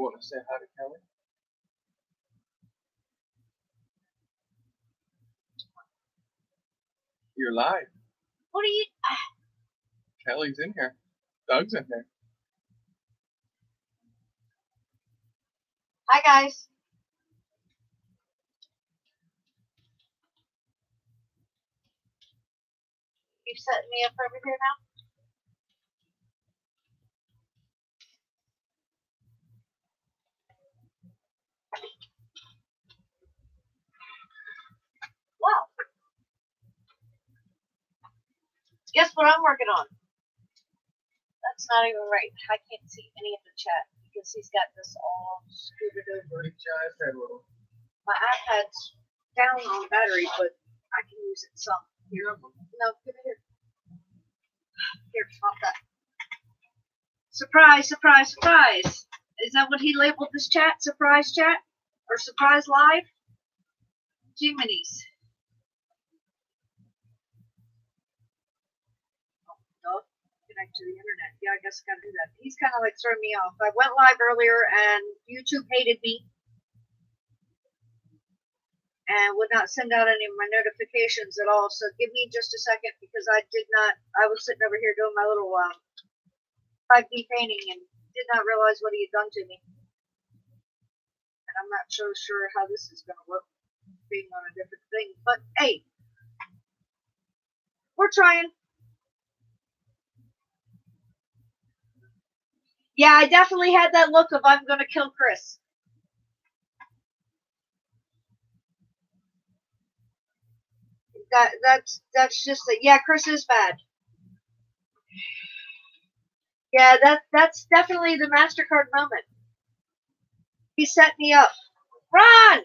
want to say hi to Kelly? You're live. What are you? Kelly's in here. Doug's in here. Hi, guys. You setting me up over here now? Wow. Guess what I'm working on? That's not even right. I can't see any of the chat because he's got this all scooted over. My iPad's down on battery, but I can use it some. Here, no, give it here. Here, stop that. Surprise, surprise, surprise. Is that what he labeled this chat? Surprise chat? Or surprise live? Jiminy's. Oh, connect to the internet. Yeah, I guess I gotta do that. He's kind of like throwing me off. I went live earlier and YouTube hated me and would not send out any of my notifications at all. So give me just a second because I was sitting over here doing my little 5D painting and did not realize what he had done to me. And I'm not so sure how this is going to work being on a different thing. But hey, we're trying. Yeah, I definitely had that look of I'm going to kill Chris. That's just it. Yeah, Chris is bad. Yeah, that's definitely the MasterCard moment. He set me up. Ron!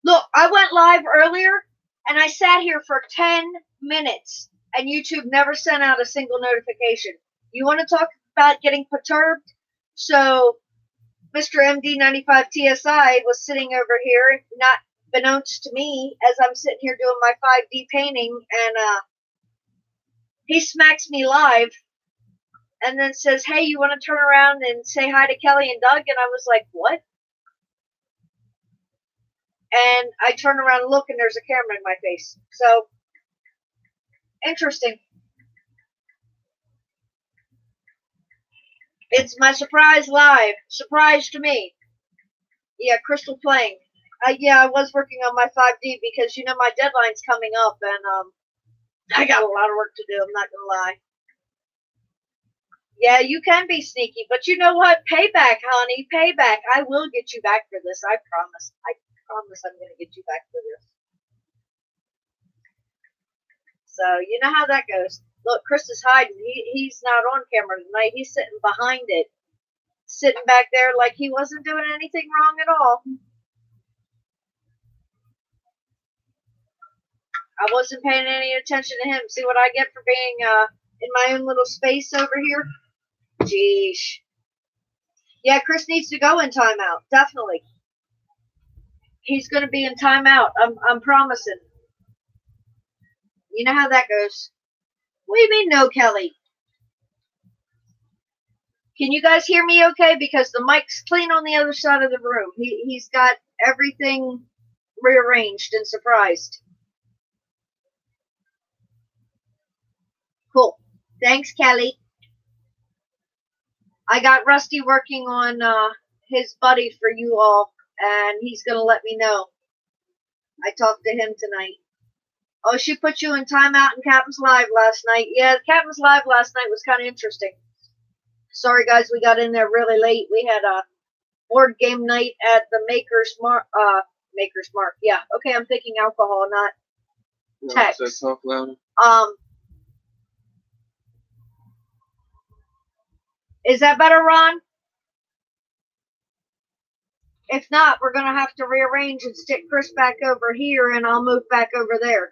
Look, I went live earlier and I sat here for 10 minutes and YouTube never sent out a single notification. You want to talk about getting perturbed? So Mr. MD95 TSI was sitting over here, not beknownst to me, as I'm sitting here doing my 5D painting, and he smacks me live and then says, hey, you want to turn around and say hi to Kelly and Doug? And I was like, what? And I turn around and look, and there's a camera in my face. So, interesting. It's my surprise live. Surprise to me. Yeah, Crystal playing. Yeah, I was working on my 5D because, you know, my deadline's coming up, and I got a lot of work to do, I'm not going to lie. Yeah, you can be sneaky, but you know what? Payback, honey, payback. I will get you back for this, I promise. I promise I'm going to get you back for this. So, you know how that goes. Look, Chris is hiding. He's not on camera tonight. He's sitting behind it. Sitting back there like he wasn't doing anything wrong at all. I wasn't paying any attention to him. See what I get for being in my own little space over here? Jeesh. Yeah, Chris needs to go in timeout. Definitely. He's going to be in timeout. I'm promising. You know how that goes. What do you mean, no, Kelly? Can you guys hear me okay? Because the mic's clean on the other side of the room. He's got everything rearranged and surprised. Cool. Thanks, Kelly. I got Rusty working on his buddy for you all, and he's going to let me know. I talked to him tonight. Oh, she put you in timeout in Captain's Live last night. Yeah, Captain's Live last night was kind of interesting. Sorry, guys, we got in there really late. We had a board game night at the Maker's Mark. Maker's Mark. Yeah. Okay, I'm thinking alcohol, not text. No, talk louder. Is that better, Ron? If not, we're going to have to rearrange and stick Chris back over here, and I'll move back over there.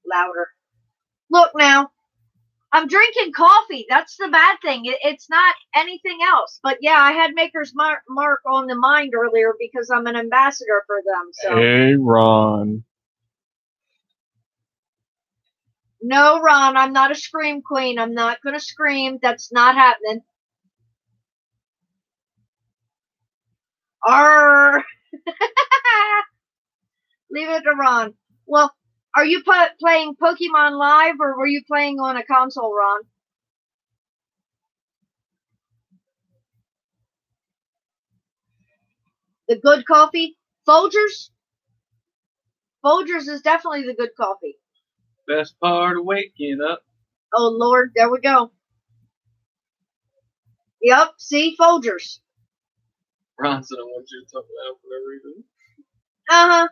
Louder. Look now. I'm drinking coffee. That's the bad thing. It's not anything else. But yeah, I had Maker's Mark on the mind earlier because I'm an ambassador for them. So. Hey, Ron. No, Ron, I'm not a scream queen. I'm not going to scream. That's not happening. Arr. Leave it to Ron. Well, are you playing Pokemon Live, or were you playing on a console, Ron? The good coffee? Folgers? Folgers is definitely the good coffee. Best part of waking up. Oh, Lord, there we go. Yep, see? Folgers. Ron said I want you to talk loud for no reason. Uh-huh.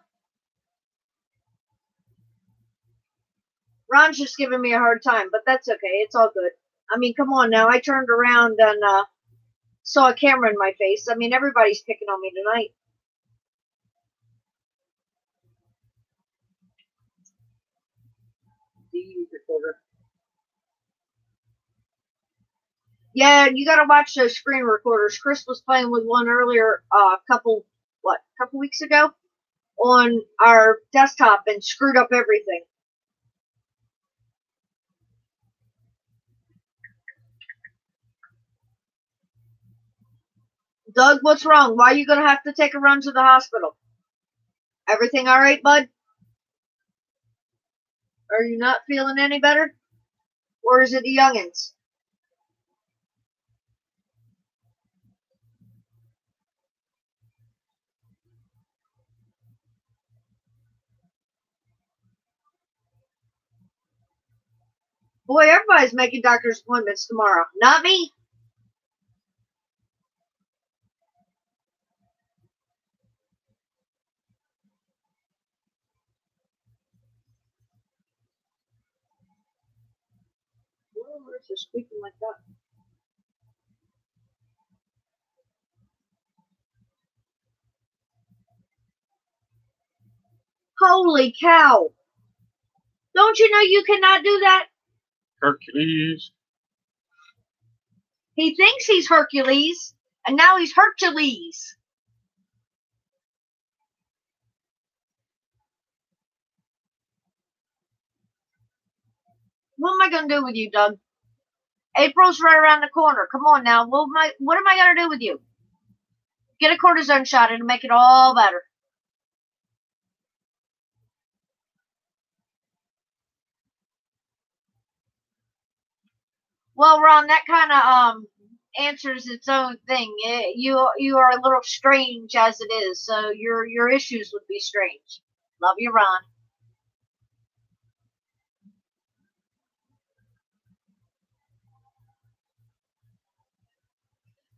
Ron's just giving me a hard time, but that's okay. It's all good. I mean, come on now. I turned around and saw a camera in my face. I mean, everybody's picking on me tonight. Recorder. Yeah, you gotta watch those screen recorders. Chris was playing with one earlier, couple weeks ago on our desktop and screwed up everything. Doug, what's wrong? Why are you gonna have to take a run to the hospital? Everything alright, bud? Are you not feeling any better? Or is it the youngins? Boy, everybody's making doctor's appointments tomorrow. Not me. Why is it squeaking like that? Holy cow. Don't you know you cannot do that? Hercules. He thinks he's Hercules, and now he's Hercules. What am I going to do with you, Doug? April's right around the corner. Come on now. What am I going to do with you? Get a cortisone shot and make it all better. Well, Ron, that kind of answers its own thing. You are a little strange as it is, so your issues would be strange. Love you, Ron.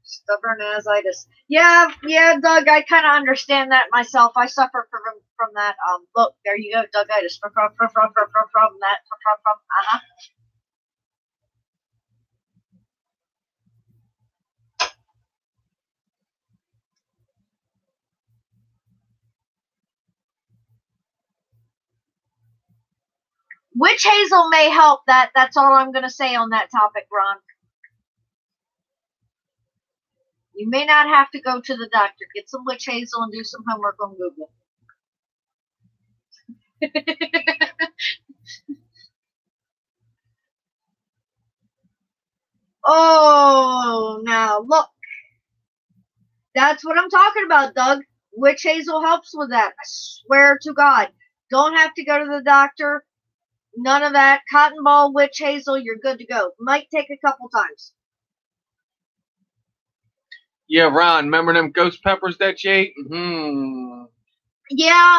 Stubborn asitis. Yeah, Doug. I kind of understand that myself. I suffer from that. Look, there you go, Dougitis. From that. Uh-huh. Witch hazel may help. That's all I'm going to say on that topic, Ron. You may not have to go to the doctor. Get some witch hazel and do some homework on Google. Oh, now look. That's what I'm talking about, Doug. Witch hazel helps with that. I swear to God. Don't have to go to the doctor. None of that. Cotton ball, witch hazel, you're good to go. Might take a couple times. Yeah, Ron, remember them ghost peppers that you ate? Yeah,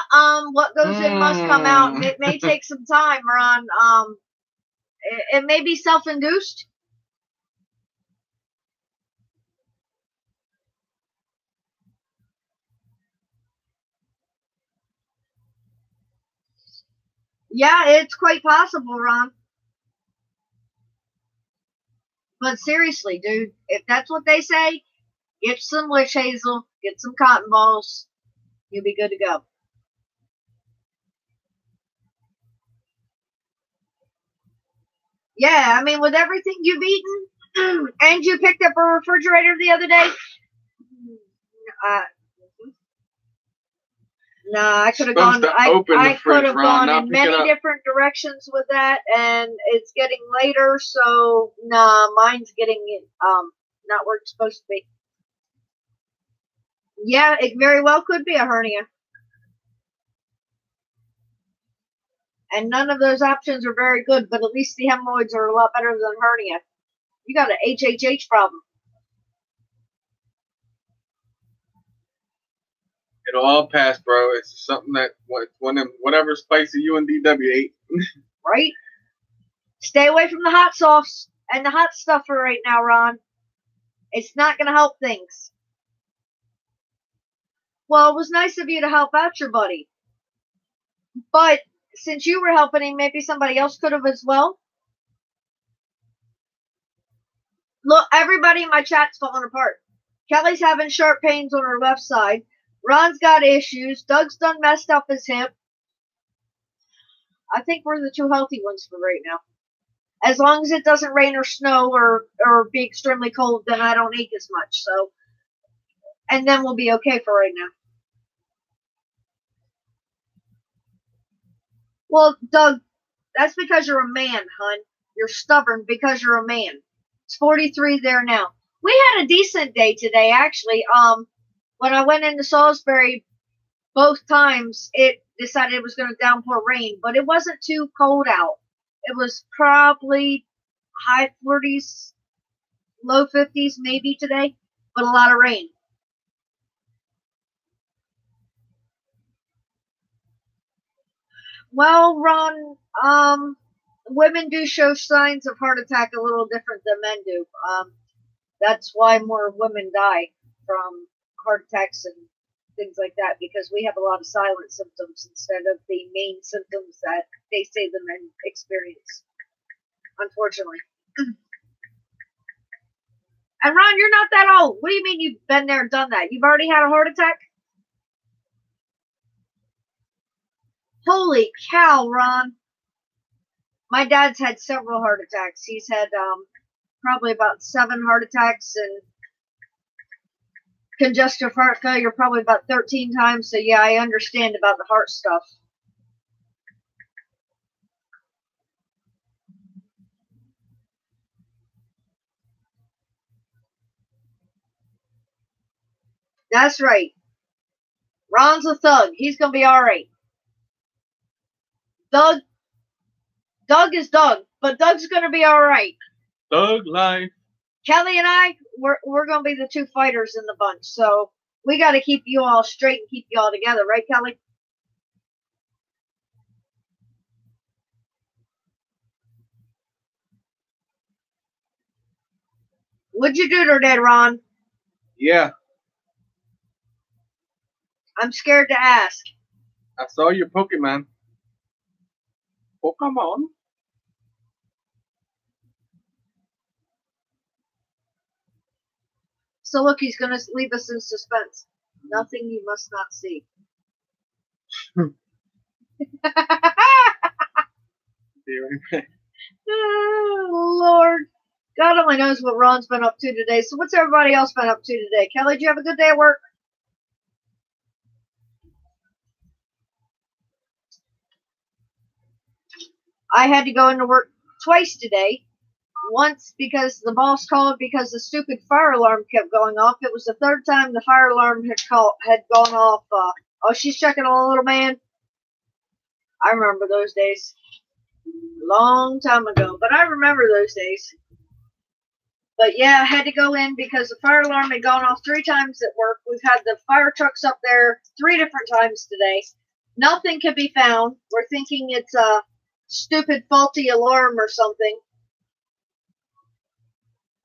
what goes in must come out. It may take some time, Ron. It may be self-induced. Yeah, it's quite possible, Ron. But seriously, dude, if that's what they say, get some witch hazel, get some cotton balls, you'll be good to go. Yeah, I mean, with everything you've eaten, and you picked up a refrigerator the other day, no, I could have gone. I could have gone in many different directions with that, and it's getting later, so nah, mine's getting not where it's supposed to be. Yeah, it very well could be a hernia. And none of those options are very good, but at least the hemorrhoids are a lot better than hernia. You got an HHH problem. It'll all pass, bro. It's something that whatever spicy you and DW ate. Right? Stay away from the hot sauce and the hot stuff for right now, Ron. It's not going to help things. Well, it was nice of you to help out your buddy. But since you were helping him, maybe somebody else could have as well. Look, everybody in my chat's falling apart. Kelly's having sharp pains on her left side. Ron's got issues. Doug's done messed up his hip. I think we're the two healthy ones for right now. As long as it doesn't rain or snow or be extremely cold, then I don't ache as much. So, and then we'll be okay for right now. Well, Doug, that's because you're a man, hun. You're stubborn because you're a man. It's 43 there now. We had a decent day today, actually. When I went into Salisbury, both times it decided it was going to downpour rain, but it wasn't too cold out. It was probably high 40s, low 50s maybe today, but a lot of rain. Well, Ron, women do show signs of heart attack a little different than men do. That's why more women die from heart attacks and things like that, because we have a lot of silent symptoms instead of the main symptoms that they say the men experience, unfortunately. And Ron, you're not that old. What do you mean you've been there and done that? You've already had a heart attack? Holy cow, Ron. My dad's had several heart attacks. He's had probably about 7 heart attacks and congestive heart failure probably about 13 times. So yeah, I understand about the heart stuff. That's right. Ron's a thug. He's going to be all right. Doug is Doug, but Doug's going to be all right. Thug life. Kelly and I, we're going to be the two fighters in the bunch. So we got to keep you all straight and keep you all together, right, Kelly? What'd you do today, Ron? Yeah. I'm scared to ask. I saw your Pokemon. Pokemon? So look, he's going to leave us in suspense. Nothing you must not see. Oh, Lord. God only knows what Ron's been up to today. So what's everybody else been up to today? Kelly, do you have a good day at work? I had to go into work twice today. Once because the boss called because the stupid fire alarm kept going off. It was the third time the fire alarm had gone off. Oh, she's checking on a little man. I remember those days. Long time ago, but I remember those days. But yeah, I had to go in because the fire alarm had gone off 3 times at work. We've had the fire trucks up there 3 different times today. Nothing could be found. We're thinking it's a stupid faulty alarm or something.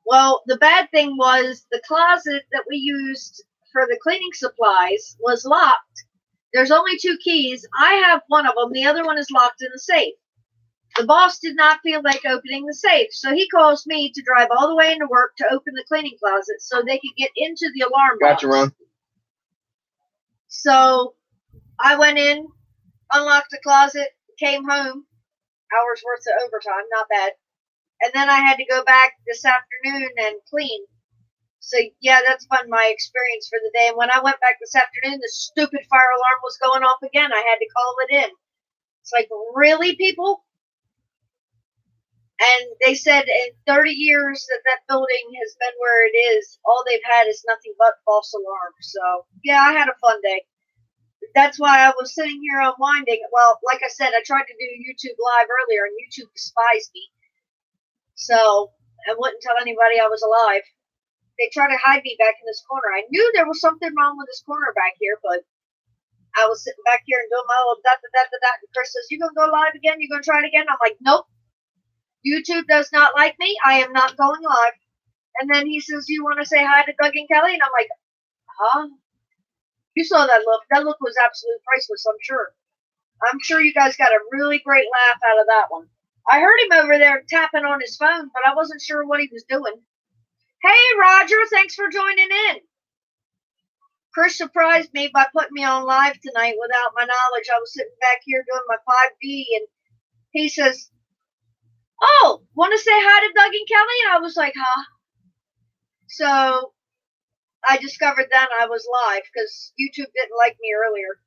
Well, the bad thing was the closet that we used for the cleaning supplies was locked. There's only 2 keys. I have one of them. The other one is locked in the safe. The boss did not feel like opening the safe, so he calls me to drive all the way into work to open the cleaning closet so they could get into the alarm box. Gotcha, Ron. So I went in, unlocked the closet, came home, hours worth of overtime, not bad. And then I had to go back this afternoon and clean. So yeah, that's been my experience for the day. And when I went back this afternoon, the stupid fire alarm was going off again. I had to call it in. It's like, really, people? And they said in 30 years that that building has been where it is, all they've had is nothing but false alarms. So, yeah, I had a fun day. That's why I was sitting here unwinding. Well, like I said, I tried to do YouTube Live earlier, and YouTube despised me. So, I wouldn't tell anybody I was alive. They tried to hide me back in this corner. I knew there was something wrong with this corner back here, but I was sitting back here and doing my little da-da-da-da-da. And Chris says, "You gonna go live again? You gonna try it again?" I'm like, "Nope. YouTube does not like me. I am not going live." And then he says, "You want to say hi to Doug and Kelly?" And I'm like, "Huh?" You saw that look. That look was absolutely priceless, I'm sure. I'm sure you guys got a really great laugh out of that one. I heard him over there tapping on his phone, but I wasn't sure what he was doing. Hey, Roger, thanks for joining in. Chris surprised me by putting me on live tonight without my knowledge. I was sitting back here doing my 5D, and he says, "Oh, want to say hi to Doug and Kelly?" And I was like, "Huh?" So I discovered then I was live because YouTube didn't like me earlier.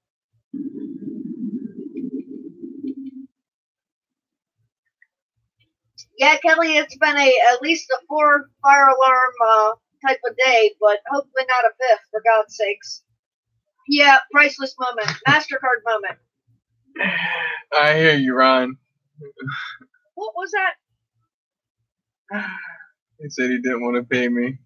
Yeah, Kelly, it's been at least a 4 fire alarm type of day, but hopefully not a 5th, for God's sakes. Yeah, priceless moment. MasterCard moment. I hear you, Ron. What was that? He said he didn't want to pay me.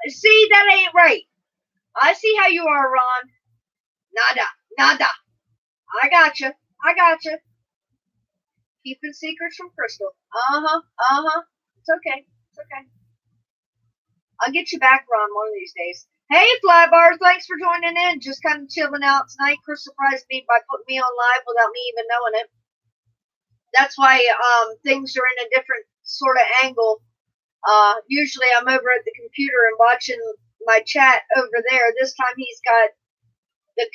See, that ain't right. I see how you are, Ron. Nada. I gotcha. Keeping secrets from Crystal. It's okay. I'll get you back, Ron, one of these days. Hey, Flybar, thanks for joining in. Just kind of chilling out tonight. Chris surprised me by putting me on live without me even knowing it. That's why things are in a different sort of angle. Usually I'm over at the computer and watching my chat over there. This time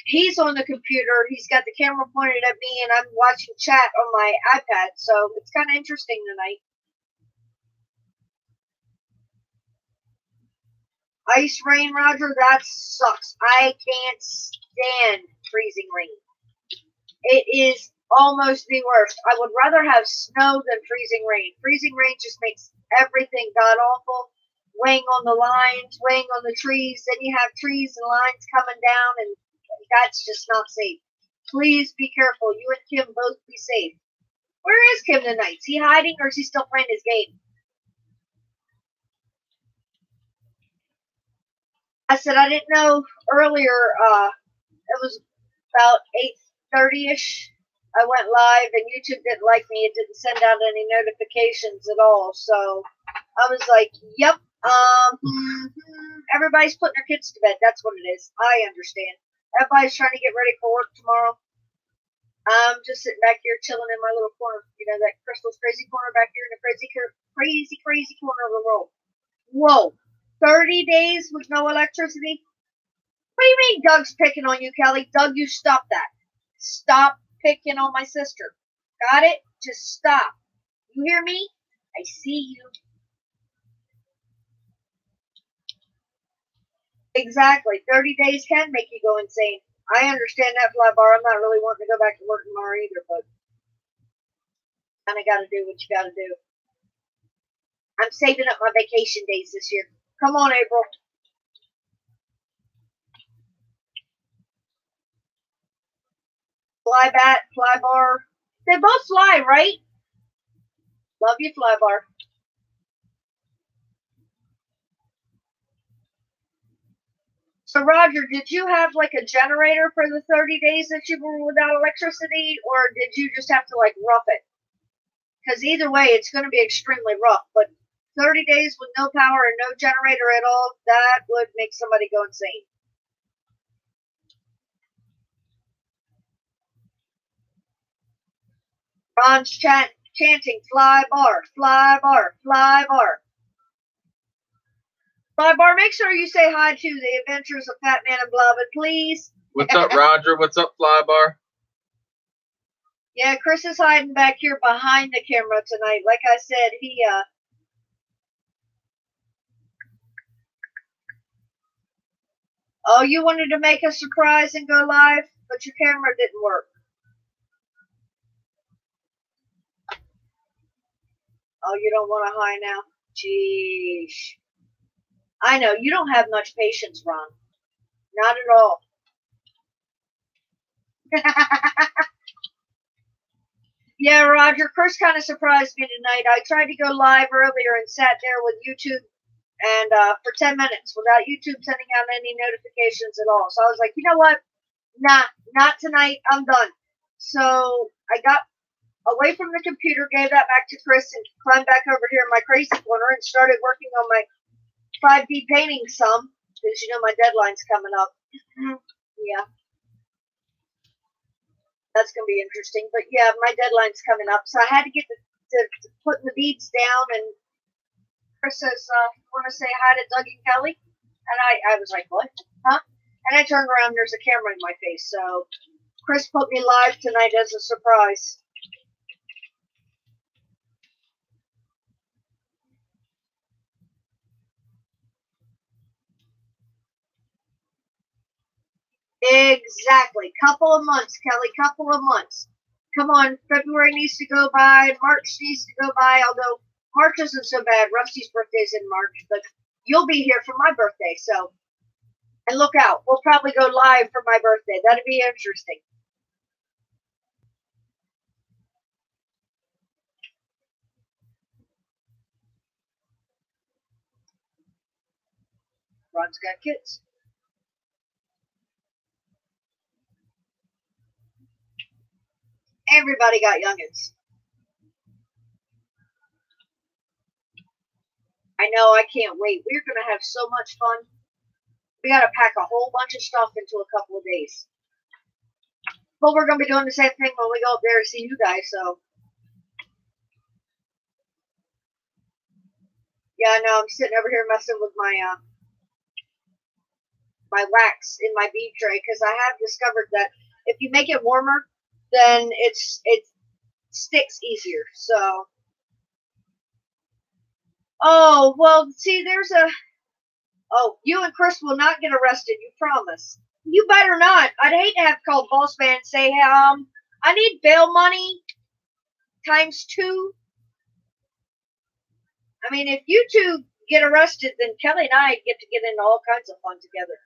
he's on the computer. He's got the camera pointed at me, and I'm watching chat on my iPad. So it's kind of interesting tonight. Ice rain, Roger, that sucks. I can't stand freezing rain. It is almost the worst. I would rather have snow than freezing rain. Freezing rain just makes everything god awful. Weighing on the lines, weighing on the trees. Then you have trees and lines coming down, and that's just not safe. Please be careful. You and Kim both be safe. Where is Kim tonight? Is he hiding or is he still playing his game? I said I didn't know earlier. It was about 8:30ish. I went live and YouTube didn't like me. It didn't send out any notifications at all. So I was like, "Yep, everybody's putting their kids to bed. That's what it is. I understand. Everybody's trying to get ready for work tomorrow. I'm just sitting back here chilling in my little corner. You know, that Crystal's crazy corner back here in the crazy corner of the world. Whoa. 30 days with no electricity? What do you mean Doug's picking on you, Kelly? Doug, you stop that. Stop picking on my sister. Got it? Just stop. You hear me? I see you. Exactly. 30 days can make you go insane. I understand that, Flybar. I'm not really wanting to go back to work tomorrow either, but kind of got to do what you got to do. I'm saving up my vacation days this year. Come on, April. Flybat, Flybar. They both fly, right? Love you, Flybar. So, Roger, did you have like a generator for the 30 days that you were without electricity, or did you just have to like rough it? Because either way, it's going to be extremely rough. But 30 days with no power and no generator at all, that would make somebody go insane. Ron's chanting, "Fly bar, fly bar, fly bar." Fly bar, make sure you say hi to the Adventures of Fat Man and Blobbin, please. What's up, Roger? What's up, Flybar? Yeah, Chris is hiding back here behind the camera tonight. Like I said, Oh, you wanted to make a surprise and go live, but your camera didn't work. Oh, you don't want to hi now? Jeez. I know, you don't have much patience, Ron. Not at all. Yeah, Roger, Chris kind of surprised me tonight. I tried to go live earlier and sat there with YouTube and for 10 minutes without YouTube sending out any notifications at all. So I was like, you know what? Nah, not tonight. I'm done. So I got away from the computer, gave that back to Chris, and climbed back over here in my crazy corner and started working on my 5D painting some, because you know my deadline's coming up. Yeah, that's going to be interesting. But yeah, my deadline's coming up, so I had to get to putting the beads down. And Chris says, "You want to say hi to Doug and Kelly?" And I was like, "What? Huh?" And I turned around, and there's a camera in my face. So Chris put me live tonight as a surprise. Exactly. Couple of months, Kelly. Couple of months. Come on. February needs to go by. March needs to go by. Although March isn't so bad. Rusty's birthday's in March, but you'll be here for my birthday. So, and look out. We'll probably go live for my birthday. That'd be interesting. Ron's got kids. Everybody got youngins. I know. I can't wait. We're gonna have so much fun. We gotta pack a whole bunch of stuff into a couple of days. But we're gonna be doing the same thing when we go up there to see you guys. So yeah, no, I'm sitting over here messing with my my wax in my bead tray because I have discovered that if you make it warmer, then it sticks easier. So, oh well, see, there's a you and Chris will not get arrested. You promise? You better not. I'd hate to have to call boss man and say, I need bail money times 2. I mean, if you two get arrested, then Kelly and I get to get into all kinds of fun together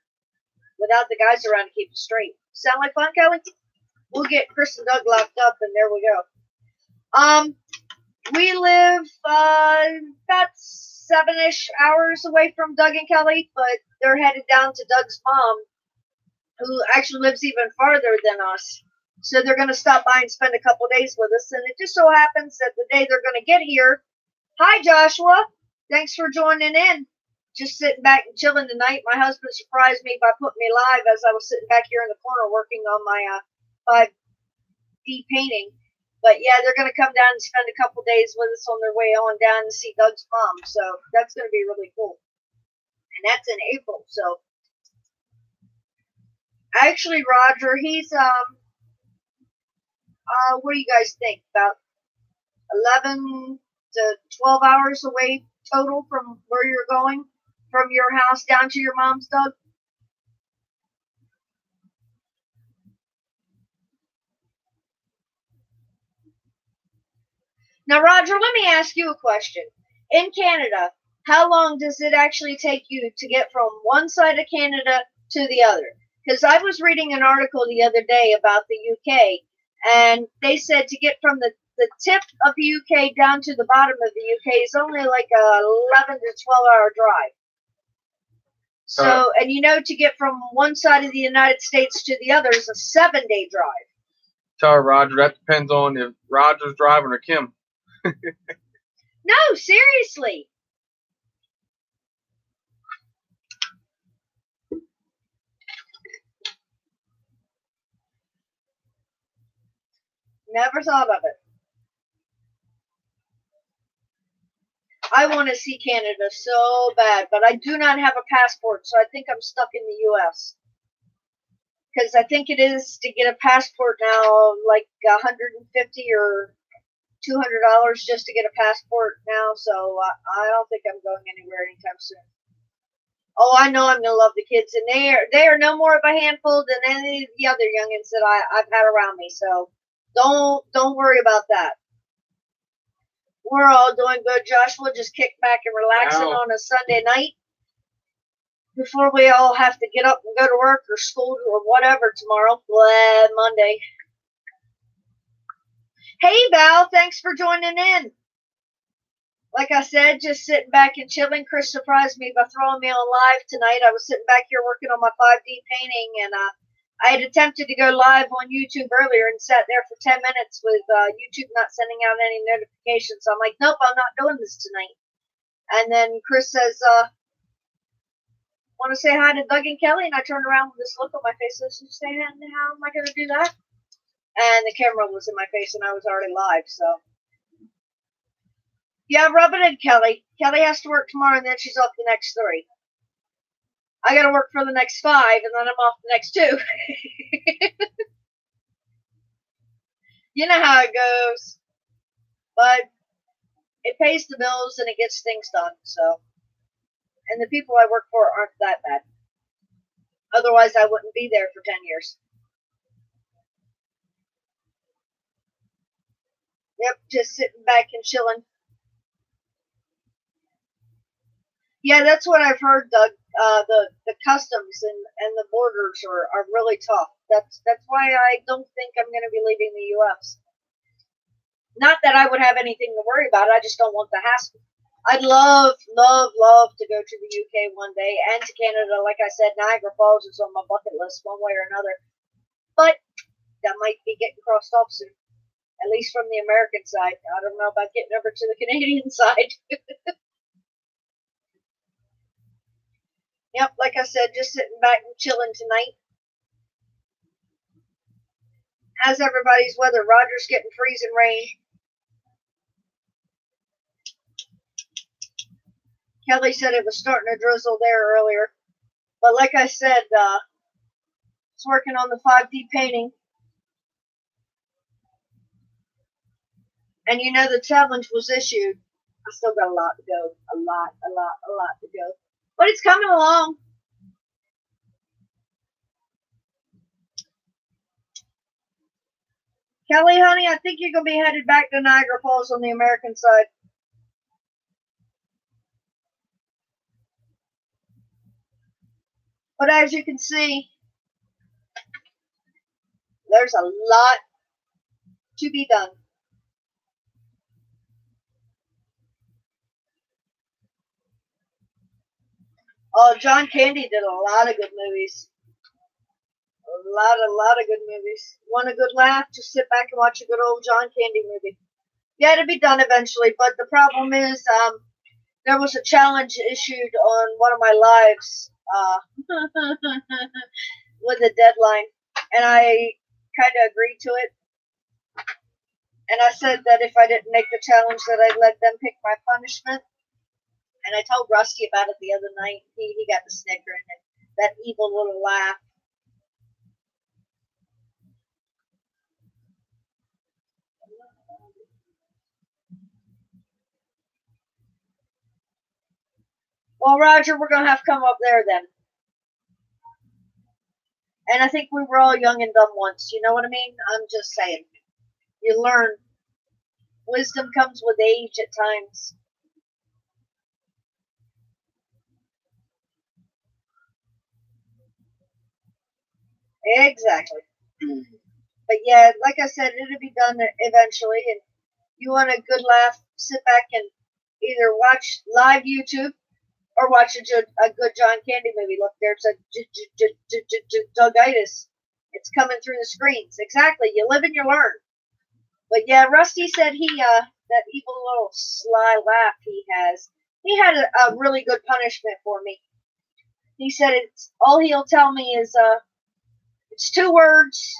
without the guys around to keep it straight. Sound like fun, Kelly? We'll get Chris and Doug locked up, and there we go. We live about 7-ish hours away from Doug and Kelly, but they're headed down to Doug's mom, who actually lives even farther than us. So they're going to stop by and spend a couple days with us. And it just so happens that the day they're going to get here, hi, Joshua. Thanks for joining in. Just sitting back and chilling tonight. My husband surprised me by putting me live as I was sitting back here in the corner working on my 5D painting. But yeah, they're going to come down and spend a couple days with us on their way on down to see Doug's mom. So that's going to be really cool. And that's in April. So actually, Roger, he's what do you guys think? About 11 to 12 hours away total from where you're going, from your house down to your mom's, Doug? Now, Roger, let me ask you a question. In Canada, how long does it actually take you to get from one side of Canada to the other? Because I was reading an article the other day about the UK, and they said to get from the tip of the UK down to the bottom of the UK is only like a 11 to 12-hour drive. So, and you know, to get from one side of the United States to the other is a 7-day drive. Tell Roger that depends on if Roger's driving or Kim. No, seriously. Never thought of it. I want to see Canada so bad, but I do not have a passport, so I think I'm stuck in the U.S. Because I think it is to get a passport now, like $150 or $200 just to get a passport now. So I don't think I'm going anywhere anytime soon. Oh, I know I'm gonna love the kids, and they are no more of a handful than any of the other youngins that I've had around me. So don't worry about that. We're all doing good. Joshua just kicked back and relaxing on a Sunday night before we all have to get up and go to work or school or whatever tomorrow. Monday. Hey Val, thanks for joining in. Like I said, just sitting back and chilling. Chris surprised me by throwing me on live tonight. I was sitting back here working on my 5D painting, and I had attempted to go live on YouTube earlier and sat there for 10 minutes with YouTube not sending out any notifications. So I'm like, nope, I'm not doing this tonight. And then Chris says, want to say hi to Doug and Kelly? And I turned around with this look on my face. So she said, how am I going to do that? And the camera was in my face, and I was already live, so. Yeah, rub it in, Kelly. Kelly has to work tomorrow, and then she's off the next 3. I gotta work for the next 5, and then I'm off the next 2. You know how it goes. But it pays the bills, and it gets things done, so. And the people I work for aren't that bad. Otherwise, I wouldn't be there for 10 years. Yep, just sitting back and chilling. Yeah, that's what I've heard, Doug. The customs and the borders are really tough. That's why I don't think I'm going to be leaving the U.S. Not that I would have anything to worry about. I just don't want the hassle. I'd love to go to the UK one day and to Canada. Like I said, Niagara Falls is on my bucket list one way or another. But that might be getting crossed off soon. At least from the American side. I don't know about getting over to the Canadian side. Yep, like I said, just sitting back and chilling tonight. How's everybody's weather? Roger's getting freezing rain. Kelly said it was starting to drizzle there earlier. But like I said, it's working on the 5D painting. And you know the challenge was issued. I still got a lot to go. A lot to go. But it's coming along. Kelly, honey, I think you're going to be headed back to Niagara Falls on the American side. But as you can see, there's a lot to be done. Oh, John Candy did a lot of good movies. A lot of good movies. Want a good laugh? Just sit back and watch a good old John Candy movie. Yeah, it'll be done eventually, but the problem is, there was a challenge issued on one of my lives, with a deadline, and I kind of agreed to it. And I said that if I didn't make the challenge, that I'd let them pick my punishment. And I told Rusty about it the other night. He got the snickering and that evil little laugh. Well, Roger, we're going to have to come up there then. And I think we were all young and dumb once. You know what I mean? I'm just saying. You learn. Wisdom comes with age at times. Exactly. But yeah, like I said, it'll be done eventually. And you want a good laugh, sit back and either watch live YouTube or watch a good John Candy movie. Look, there's a Dougitis. It's coming through the screens. Exactly. You live and you learn. But yeah, Rusty said that evil little sly laugh he had a really good punishment for me. He said it's all he'll tell me is it's 2 words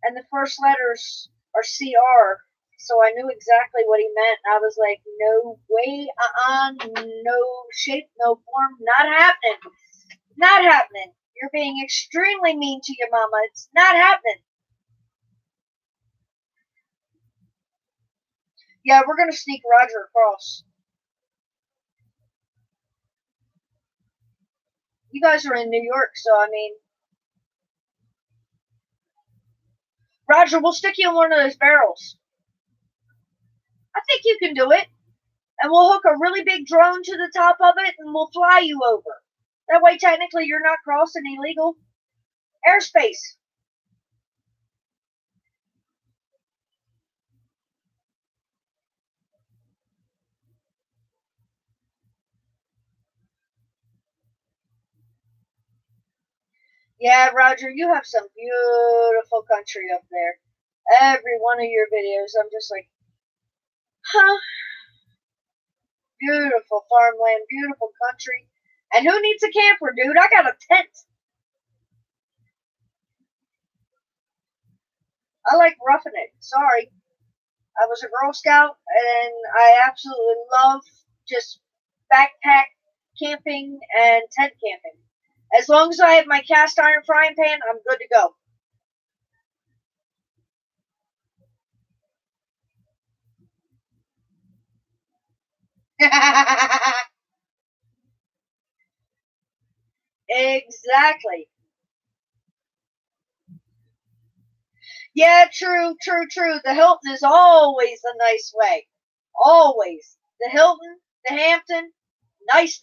and the first letters are CR. So I knew exactly what he meant. I was like, no way, no shape, no form, not happening. Not happening. You're being extremely mean to your mama. It's not happening. Yeah, we're going to sneak Roger across. You guys are in New York, so I mean, Roger, we'll stick you in one of those barrels. I think you can do it. And we'll hook a really big drone to the top of it and we'll fly you over. That way, technically, you're not crossing illegal airspace. Yeah, Roger, you have some beautiful country up there. Every one of your videos, I'm just like, huh? Beautiful farmland, beautiful country. And who needs a camper, dude? I got a tent. I like roughing it. Sorry. I was a Girl Scout, and I absolutely love just backpack camping and tent camping. As long as I have my cast iron frying pan, I'm good to go. Exactly. Yeah, true. The Hilton is always a nice way. Always. The Hilton, the Hampton, nice.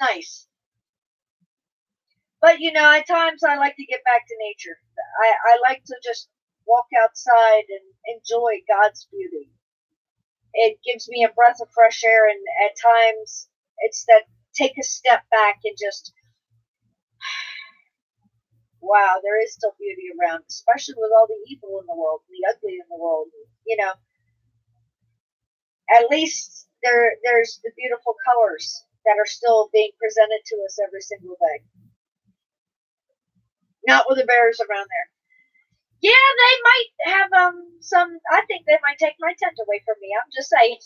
But, at times I like to get back to nature. I like to just walk outside and enjoy God's beauty. It gives me a breath of fresh air, and at times it's that take a step back and just, wow, there is still beauty around, especially with all the evil in the world, and the ugly in the world. At least there's the beautiful colors that are still being presented to us every single day. Not with the bears around there. Yeah, they might have some. I think they might take my tent away from me. I'm just saying.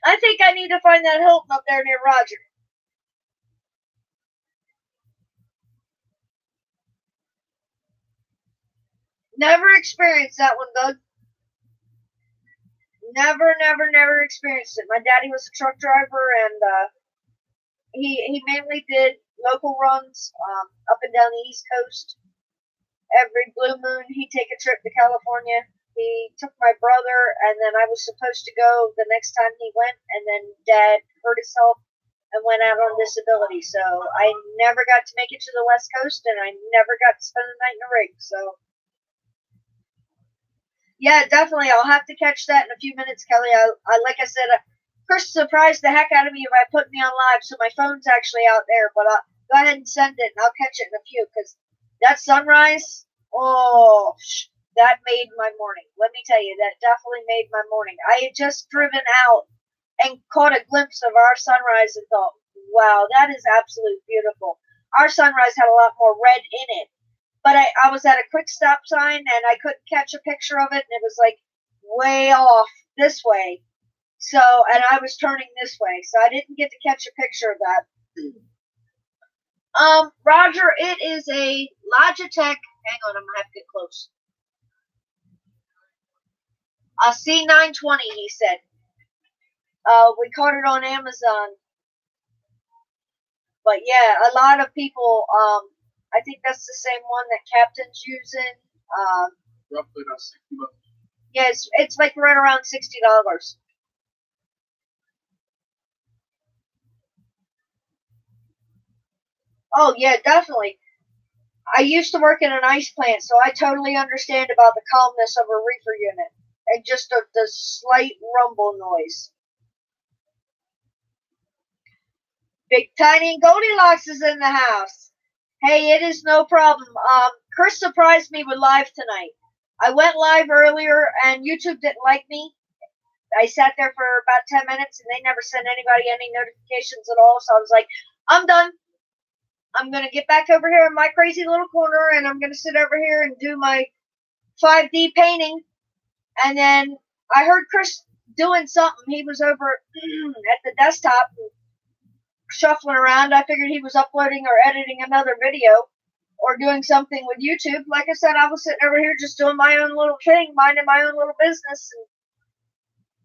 I think I need to find that Hilton up there near Roger. Never experienced that one, Doug. Never experienced it. My daddy was a truck driver, and he mainly did local runs up and down the East Coast. Every blue moon, he'd take a trip to California. He took my brother, and then I was supposed to go the next time he went, and then Dad hurt himself and went out on disability. So I never got to make it to the West Coast, and I never got to spend the night in a rig. So yeah, definitely, I'll have to catch that in a few minutes, Kelly. Like I said, Chris surprised the heck out of me by putting me on live, so my phone's actually out there. But I'll go ahead and send it, and I'll catch it in a few, because that sunrise, oh, that made my morning. Let me tell you, that definitely made my morning. I had just driven out and caught a glimpse of our sunrise and thought, wow, that is absolutely beautiful. Our sunrise had a lot more red in it. But I was at a quick stop sign, and I couldn't catch a picture of it, and it was like way off this way. So, and I was turning this way, so I didn't get to catch a picture of that. Roger, it is a Logitech. Hang on, I'm gonna have to get close. A C920, he said. We caught it on Amazon. But yeah, a lot of people, I think that's the same one that Captain's using. Roughly about $60. Yeah, it's like right around $60. Oh yeah, definitely. I used to work in an ice plant, so I totally understand about the calmness of a reefer unit and just the slight rumble noise. Big Tiny and Goldilocks is in the house. Hey, it is no problem. Chris surprised me with live tonight. I went live earlier, and YouTube didn't like me. I sat there for about 10 minutes, and they never sent anybody any notifications at all, so I was like, I'm done. I'm going to get back over here in my crazy little corner, and I'm going to sit over here and do my 5D painting. And then I heard Chris doing something. He was over at the desktop shuffling around. I figured he was uploading or editing another video or doing something with YouTube. Like I said, I was sitting over here just doing my own little thing, minding my own little business. And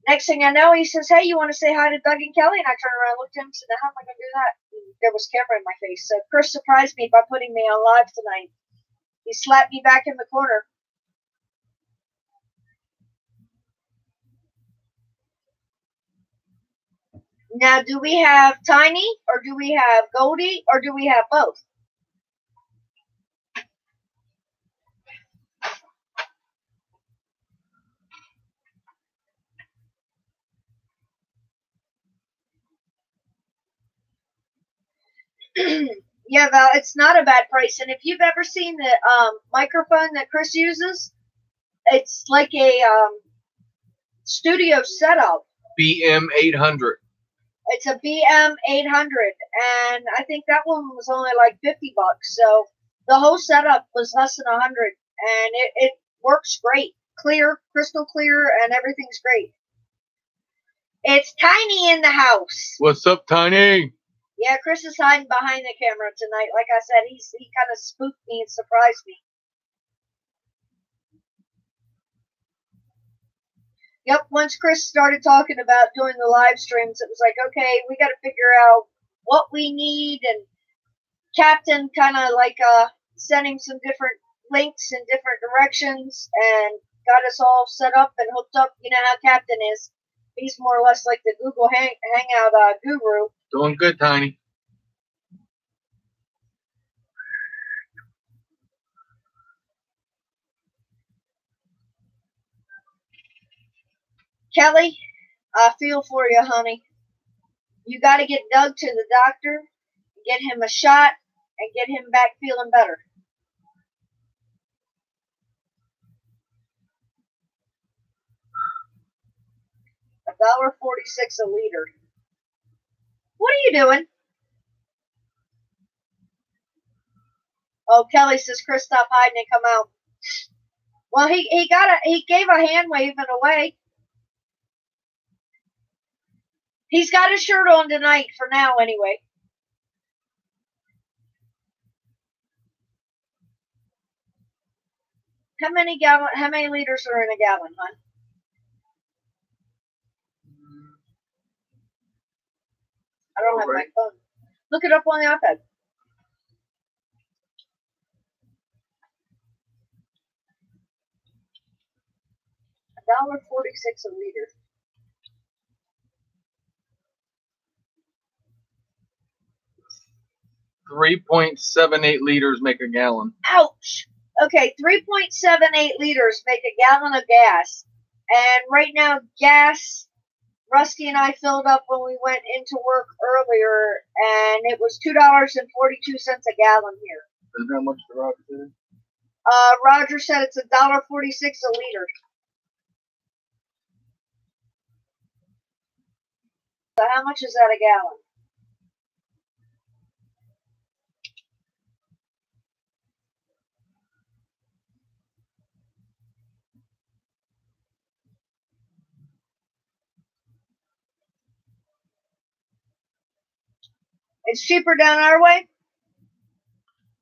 next thing I know, he says, hey, you want to say hi to Doug and Kelly? And I turn around and looked at him and said, how am I going to do that? there was camera in my face. So Chris surprised me by putting me on live tonight. He slapped me back in the corner. Now, do we have Tiny, or do we have Goldie, or do we have both? Yeah, Val, it's not a bad price. And if you've ever seen the microphone that Chris uses, it's like a studio setup. BM800. It's a BM800, and I think that one was only like $50. So the whole setup was less than 100, and it works great, clear, crystal clear, and everything's great. It's Tiny in the house. What's up, Tiny? Yeah, Chris is hiding behind the camera tonight. Like I said, he kind of spooked me and surprised me. Yep, once Chris started talking about doing the live streams, it was like, okay, we got to figure out what we need. And Captain kind of like sent him some different links in different directions and got us all set up and hooked up. You know how Captain is. He's more or less like the Google Hangout guru. Doing good, Tiny. Kelly, I feel for you, honey. You got to get Doug to the doctor, get him a shot, and get him back feeling better. $1.46 a liter. What are you doing? Oh, Kelly says, Chris, stop hiding and come out. Well, he gave a hand wave and away. He's got his shirt on tonight for now, anyway. How many liters are in a gallon, hon? I don't have my phone. Look it up on the iPad. $1.46 a liter. $3.78 liters make a gallon. Ouch! Okay, 3.78 liters make a gallon of gas. And right now, gas, Rusty and I filled up when we went into work earlier, and it was $2.42 a gallon here. Is that how much the Roger said? Roger said it's $1.46 a liter. So how much is that a gallon? It's cheaper down our way?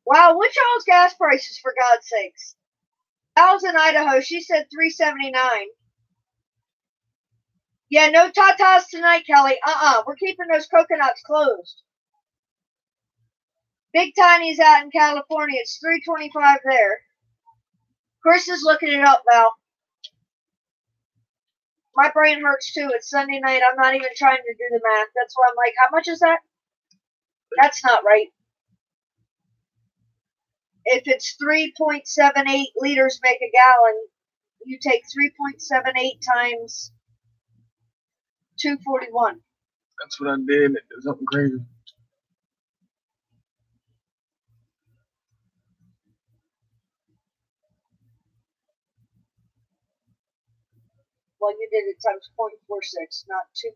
Wow, what's y'all's gas prices, for God's sakes? Al's in Idaho. She said $3.79. Yeah, no tatas tonight, Kelly. We're keeping those coconuts closed. Big Tiny's out in California. It's $3.25 there. Chris is looking it up, Val. My brain hurts too. It's Sunday night. I'm not even trying to do the math. That's why I'm like, how much is that? That's not right. If it's 3.78 liters make a gallon, you take 3.78 times 241. That's what I did. It was something crazy. Well, you did it times 0.46, not 2.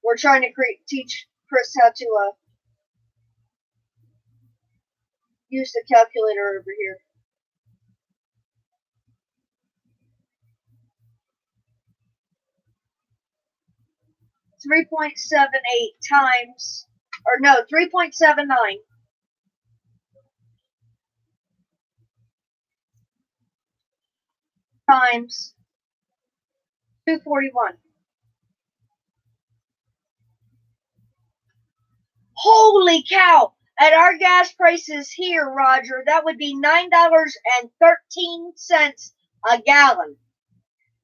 We're trying to teach Chris how to use the calculator over here. $3.78 times, or no, 3.79 times 241. Holy cow! At our gas prices here, Roger, that would be $9.13 a gallon.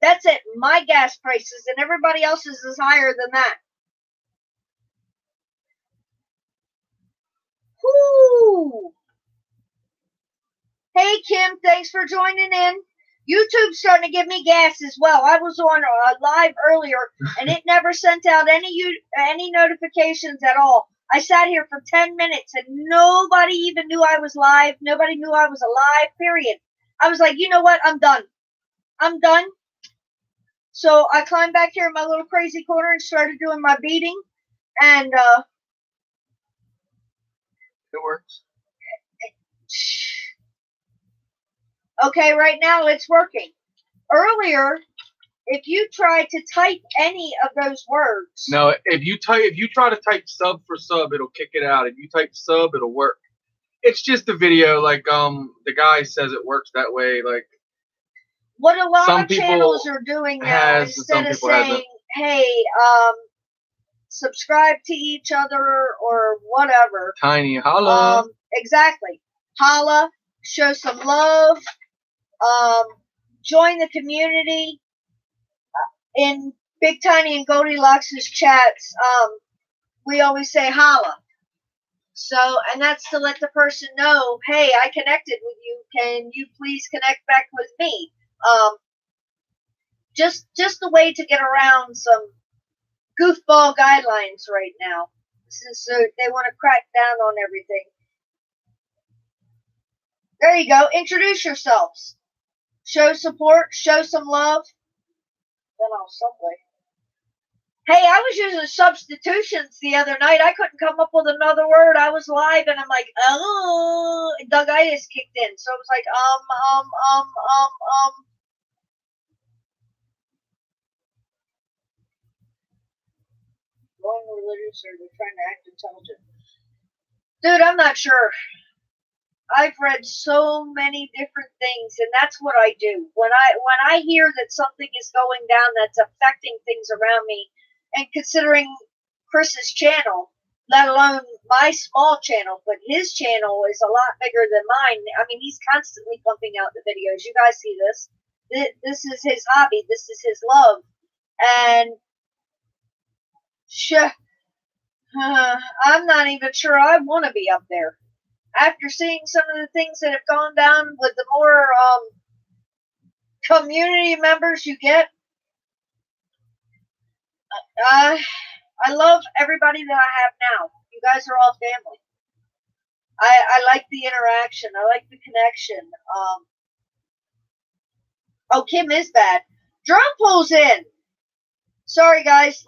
That's at my gas prices, and everybody else's is higher than that. Whoo! Hey, Kim, thanks for joining in. YouTube's starting to give me gas as well. I was on live earlier, and it never sent out any notifications at all. I sat here for 10 minutes, and nobody even knew I was live. Nobody knew I was alive, period. I was like, you know what? I'm done. I'm done. So I climbed back here in my little crazy corner and started doing my beading, and It works. Okay, right now it's working. Earlier, if you try to type any of those words, No, if you try to type sub for sub, it'll kick it out. If you type sub, it'll work. It's just a video, like the guy says it works that way. Like what a lot some of people channels are doing now, has, some instead of people saying, hasn't. hey, subscribe to each other or whatever. Tiny holla. Exactly. Holla, show some love, join the community. In Big Tiny and Goldilocks' chats, we always say holla. So, and that's to let the person know, hey, I connected with you. Can you please connect back with me? Just a way to get around some goofball guidelines right now, since they want to crack down on everything. There you go. Introduce yourselves. Show support. Show some love. Then I'll Subway. Hey, I was using substitutions the other night. I couldn't come up with another word. I was live, and I'm like, oh, Doug-itis kicked in. So I was like, Going religious, or they're trying to act intelligent. Dude, I'm not sure. I've read so many different things, and that's what I do. When I hear that something is going down that's affecting things around me, and considering Chris's channel, let alone my small channel, but his channel is a lot bigger than mine. I mean, he's constantly pumping out the videos. You guys see this. This is his hobby. This is his love. And I'm not even sure I want to be up there. After seeing some of the things that have gone down with the more community members you get, I love everybody that I have now. You guys are all family. I like the interaction. I like the connection. Oh, Kim is bad. Drone pulls in. Sorry, guys.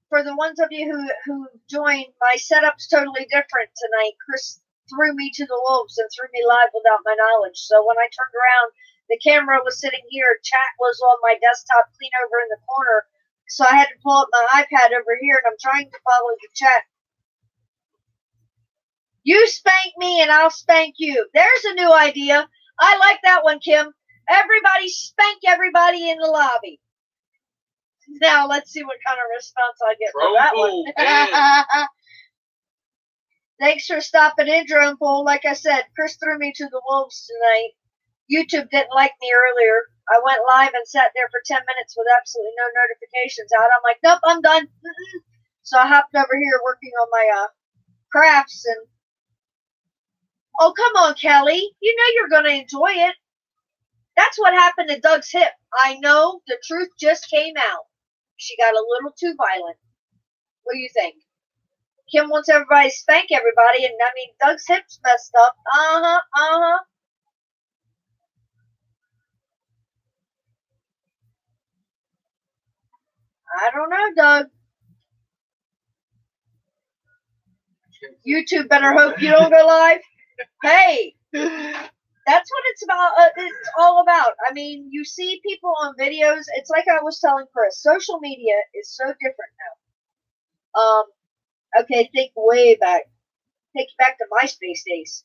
For the ones of you who joined, my setup's totally different tonight. Chris threw me to the wolves and threw me live without my knowledge. So when I turned around, the camera was sitting here. Chat was on my desktop clean over in the corner. So I had to pull up my iPad over here, and I'm trying to follow the chat. You spank me, and I'll spank you. There's a new idea. I like that one, Kim. Everybody spank everybody in the lobby. Now, let's see what kind of response I get for that one. Thanks for stopping in, Drone Pool. Like I said, Chris threw me to the wolves tonight. YouTube didn't like me earlier. I went live and sat there for 10 minutes with absolutely no notifications out. I'm like, nope, I'm done. So I hopped over here working on my crafts. And oh, come on, Kelly. You know you're going to enjoy it. That's what happened to Doug's hip. I know, the truth just came out. She got a little too violent. What do you think? Kim wants everybody to spank everybody, and I mean, Doug's hip's messed up. I don't know, Doug. YouTube better hope you don't go live. Hey, that's what it's about. It's all about. I mean, you see people on videos. It's like I was telling Chris. Social media is so different now. Okay, think way back. Take you back to MySpace days.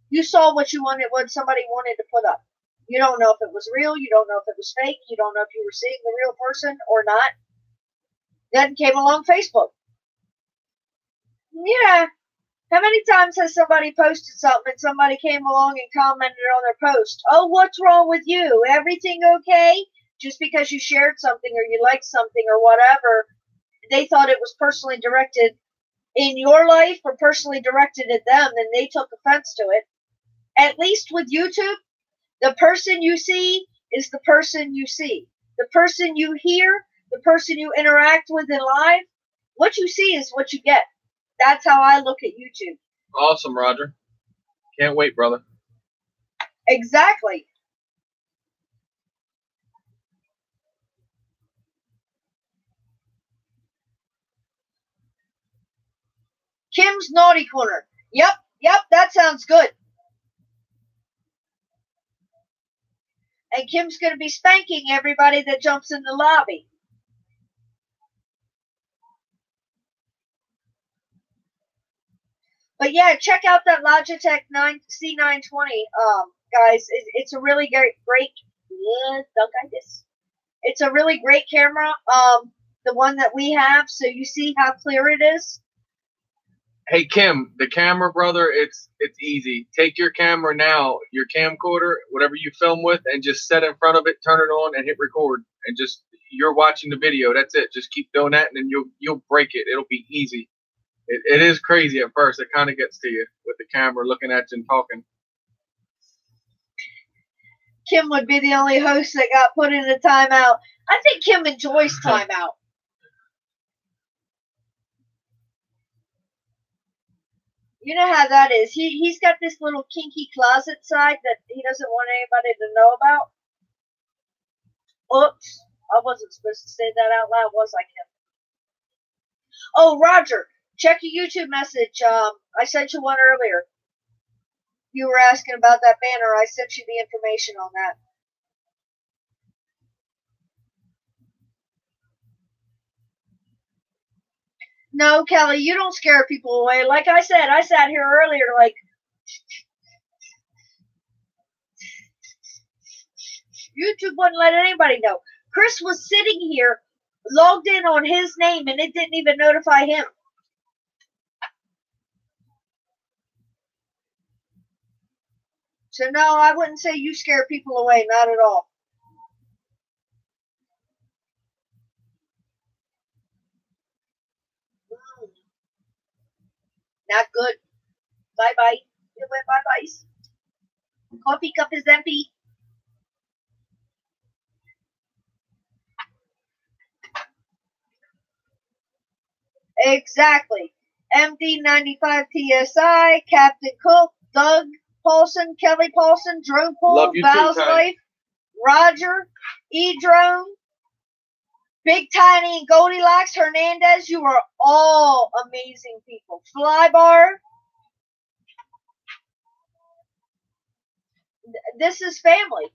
You saw what you wanted, what somebody wanted to put up. You don't know if it was real. You don't know if it was fake. You don't know if you were seeing the real person or not. Then came along Facebook. Yeah. How many times has somebody posted something and somebody came along and commented on their post? Oh, what's wrong with you? Everything okay? Just because you shared something or you liked something or whatever, they thought it was personally directed in your life or personally directed at them, and they took offense to it. At least with YouTube, the person you see is the person you see. The person you hear, the person you interact with in live, what you see is what you get. That's how I look at YouTube. Awesome, Roger. Can't wait, brother. Exactly. Kim's Naughty Corner. Yep, that sounds good. And Kim's going to be spanking everybody that jumps in the lobby. But yeah, check out that Logitech C920, guys. It's a really great. It's a really great camera. The one that we have, so you see how clear it is. Hey Kim, the camera, brother, it's easy. Take your camera now, your camcorder, whatever you film with, and just set in front of it, turn it on, and hit record, and just you're watching the video. That's it. Just keep doing that, and then you'll break it. It'll be easy. It is crazy at first. It kind of gets to you with the camera looking at you and talking. Kim would be the only host that got put in a timeout. I think Kim enjoys timeout. You know how that is. He's got this little kinky closet side that he doesn't want anybody to know about. Oops. I wasn't supposed to say that out loud, was I, Kim? Oh, Roger, check your YouTube message. I sent you one earlier. You were asking about that banner. I sent you the information on that. No, Kelly, you don't scare people away. Like I said, I sat here earlier like, YouTube wouldn't let anybody know. Chris was sitting here, logged in on his name, and it didn't even notify him. So no, I wouldn't say you scare people away, not at all. Not good. Bye-bye. It went bye-byes. Coffee cup is empty. Exactly. MD95 TSI, Captain Cook, Doug Paulson, Kelly Paulson, Drone Paul, Val's Life, Roger, E-Drone, Big Tiny, Goldilocks, Hernandez, you are all amazing people. Flybar. This is family.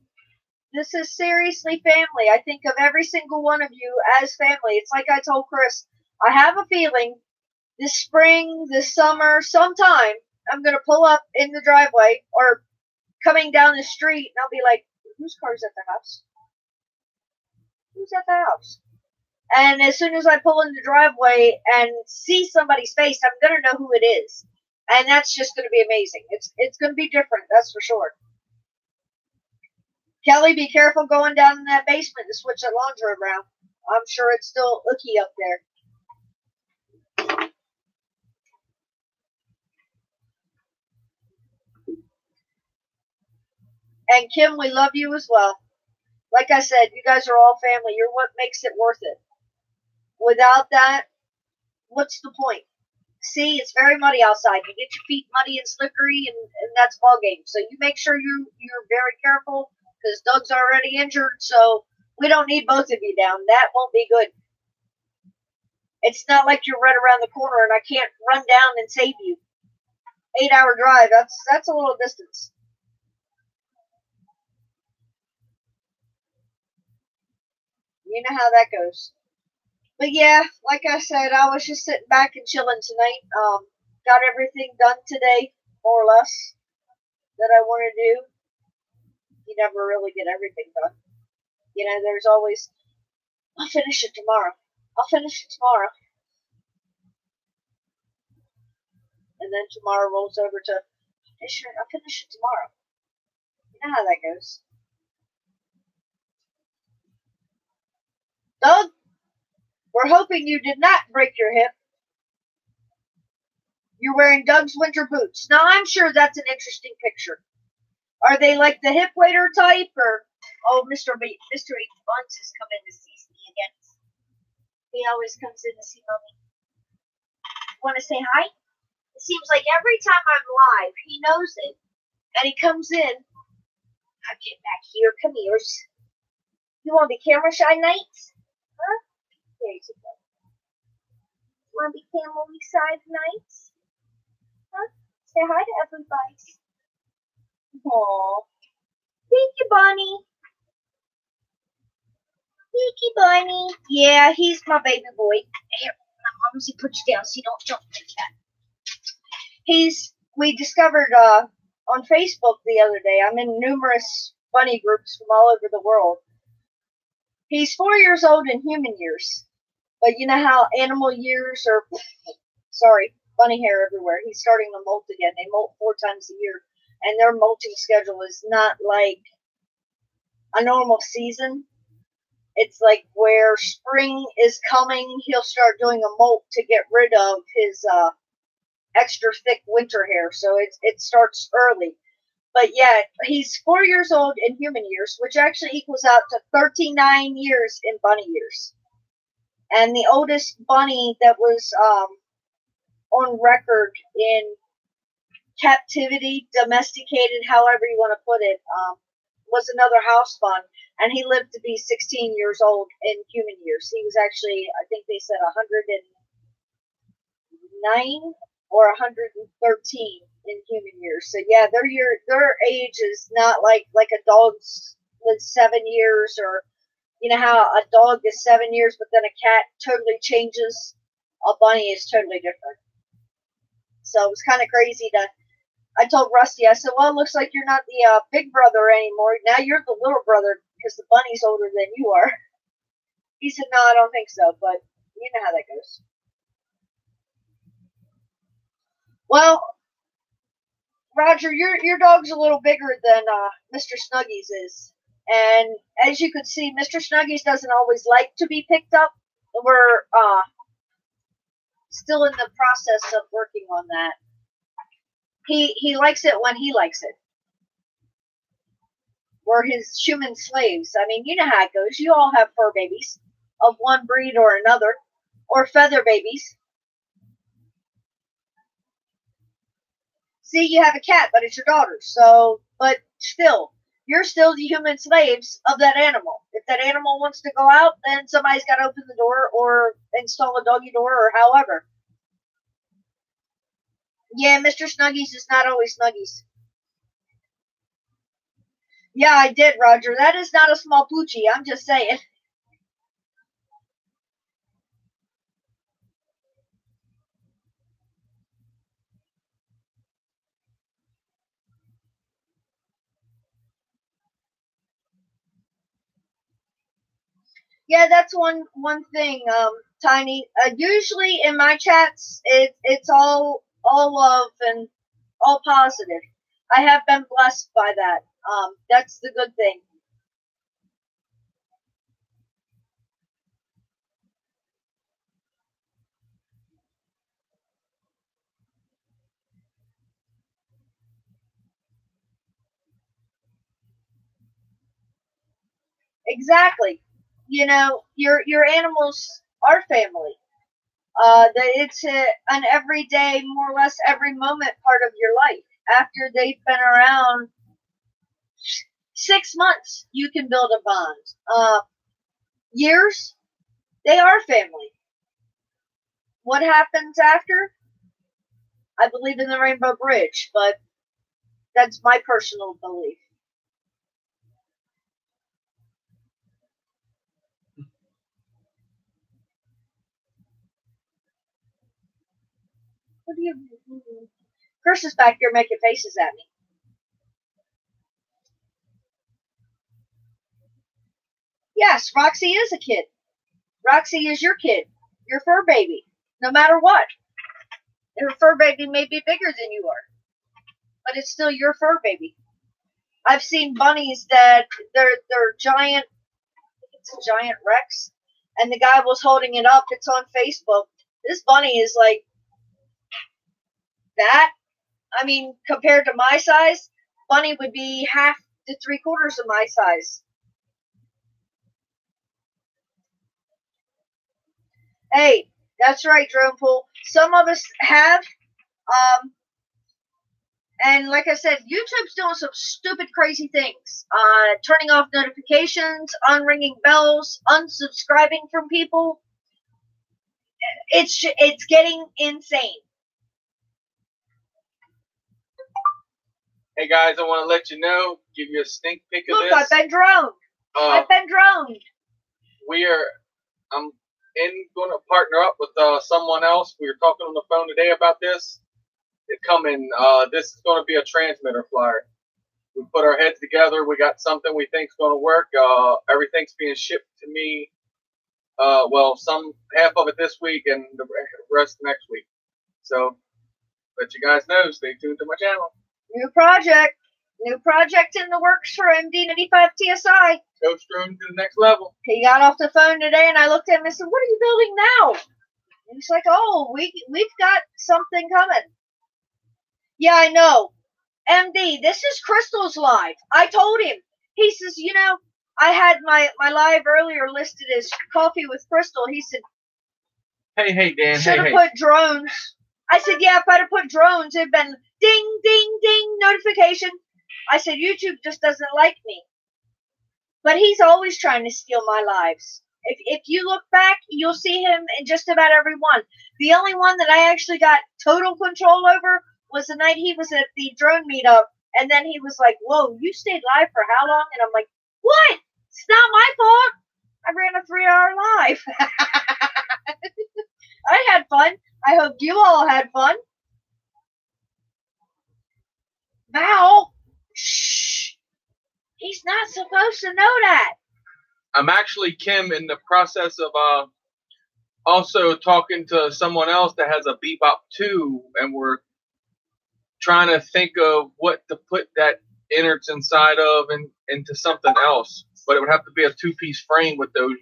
This is seriously family. I think of every single one of you as family. It's like I told Chris, I have a feeling this spring, this summer, sometime, I'm going to pull up in the driveway or coming down the street and I'll be like, whose car's at the house? Who's at the house? And as soon as I pull in the driveway and see somebody's face, I'm going to know who it is. And that's just going to be amazing. It's going to be different, that's for sure. Kelly, be careful going down in that basement to switch that laundry around. I'm sure it's still icky up there. And Kim, we love you as well. Like I said, you guys are all family. You're what makes it worth it. Without that, what's the point? See, it's very muddy outside. You get your feet muddy and slippery, and that's ball game. So you make sure you're very careful because Doug's already injured. So we don't need both of you down. That won't be good. It's not like you're right around the corner and I can't run down and save you. 8-hour drive. That's a little distance. You know how that goes. But yeah, like I said, I was just sitting back and chilling tonight. Got everything done today, more or less, that I want to do. You never really get everything done. You know, there's always, I'll finish it tomorrow. I'll finish it tomorrow. then tomorrow rolls over to, I'll finish it tomorrow. You know how that goes. Doug, we're hoping you did not break your hip. You're wearing Doug's winter boots. Now, I'm sure that's an interesting picture. Are they like the hip waiter type, or Mr. H. Buns has come in to see me again. He always comes in to see Mommy. Want to say hi? It seems like every time I'm live, he knows it, and he comes in. I'll get back here. Come here. You want to be camera shy nights? Huh? There you go. You want to be camera shy nights? Huh? Say hi to everybody. Aww. Thank you, Bonnie. Thank you, Bonnie. Yeah, he's my baby boy. Here, my mom's put you down so you don't jump like that. We discovered on Facebook the other day, I'm in numerous bunny groups from all over the world. He's 4 years old in human years. But you know how animal years are, bunny hair everywhere. He's starting to molt again. They molt 4 times a year. And their molting schedule is not like a normal season. It's like where spring is coming, he'll start doing a molt to get rid of his extra thick winter hair. So it starts early. But yeah, he's 4 years old in human years, which actually equals out to 39 years in bunny years. And the oldest bunny that was on record in captivity, domesticated, however you want to put it, was another house bun, and he lived to be 16 years old in human years. He was actually, I think they said 109 or 113 in human years. So yeah, their age is not like a dog's with 7 years, or you know how a dog is 7 years, but then a cat totally changes. A bunny is totally different. So it was kind of crazy I told Rusty, I said, well, it looks like you're not the big brother anymore. Now you're the little brother because the bunny's older than you are. He said, no, I don't think so, but you know how that goes. Well, Roger, your dog's a little bigger than Mr. Snuggies is. And as you could see, Mr. Snuggies doesn't always like to be picked up. We're still in the process of working on that. He likes it when he likes it. We're his human slaves. I mean, you know how it goes. You all have fur babies of one breed or another, or feather babies. See, you have a cat, but it's your daughter. So, but still, you're still the human slaves of that animal. If that animal wants to go out, then somebody's got to open the door or install a doggy door or however. Yeah, Mr. Snuggies is not always Snuggies. Yeah, I did, Roger. That is not a small poochie. I'm just saying. Yeah, that's one thing, Tiny. Usually in my chats, it's all love and all positive. I have been blessed by that. That's the good thing. Exactly. You know, your animals are family. It's an everyday, more or less every moment part of your life. After they've been around 6 months, you can build a bond. Years, they are family. What happens after? I believe in the Rainbow Bridge, but that's my personal belief. What do you? Chris is back here making faces at me. Yes, Roxy is a kid. Roxy is your kid, your fur baby, no matter what. Her fur baby may be bigger than you are, but it's still your fur baby. I've seen bunnies that they're giant. It's a giant Rex, and the guy was holding it up. It's on Facebook. This bunny is like that. I mean, compared to my size, bunny would be half to 3/4 of my size. Hey, that's right, Drone Pool. Some of us have, and like I said, YouTube's doing some stupid, crazy things. Turning off notifications, unringing bells, unsubscribing from people. It's getting insane. Hey guys, I want to let you know, give you a sneak peek of Look, this. I've been droned. I've been droned. I'm going to partner up with someone else. We were talking on the phone today about this. It's coming. This is going to be a transmitter flyer. We put our heads together. We got something we think is going to work. Everything's being shipped to me. Half of it this week and the rest next week. So, let you guys know. Stay tuned to my channel. New project in the works for MD95 TSI. Ghost Drone to the next level. He got off the phone today, and I looked at him and said, "What are you building now?" And he's like, "Oh, we've got something coming." Yeah, I know. MD, this is Crystal's live. I told him. He says, I had my live earlier listed as Coffee with Crystal. He said, Hey, Dan. Should have put drones. I said, yeah, if I'd have put drones, it'd been ding, ding, ding, notification. I said, YouTube just doesn't like me. But he's always trying to steal my lives. If you look back, you'll see him in just about every one. The only one that I actually got total control over was the night he was at the drone meetup. And then he was like, whoa, you stayed live for how long? And I'm like, what? It's not my fault. I ran a 3-hour live. I had fun. I hope you all had fun. Val, shh. He's not supposed to know that. I'm actually, Kim, in the process of also talking to someone else that has a Bebop 2, and we're trying to think of what to put that innards inside of and into something else. But it would have to be a 2-piece frame with those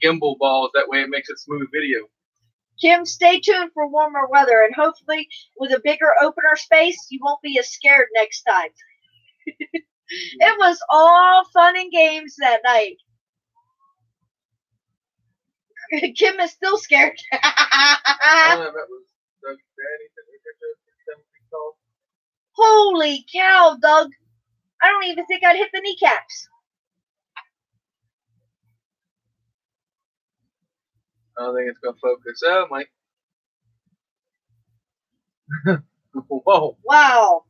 gimbal balls. That way it makes it smooth video. Kim, stay tuned for warmer weather, and hopefully with a bigger opener space, you won't be as scared next time. It was all fun and games that night. Kim is still scared. Holy cow, Doug. I don't even think I'd hit the kneecaps. I don't think it's going to focus. Oh, Mike. Whoa. Wow.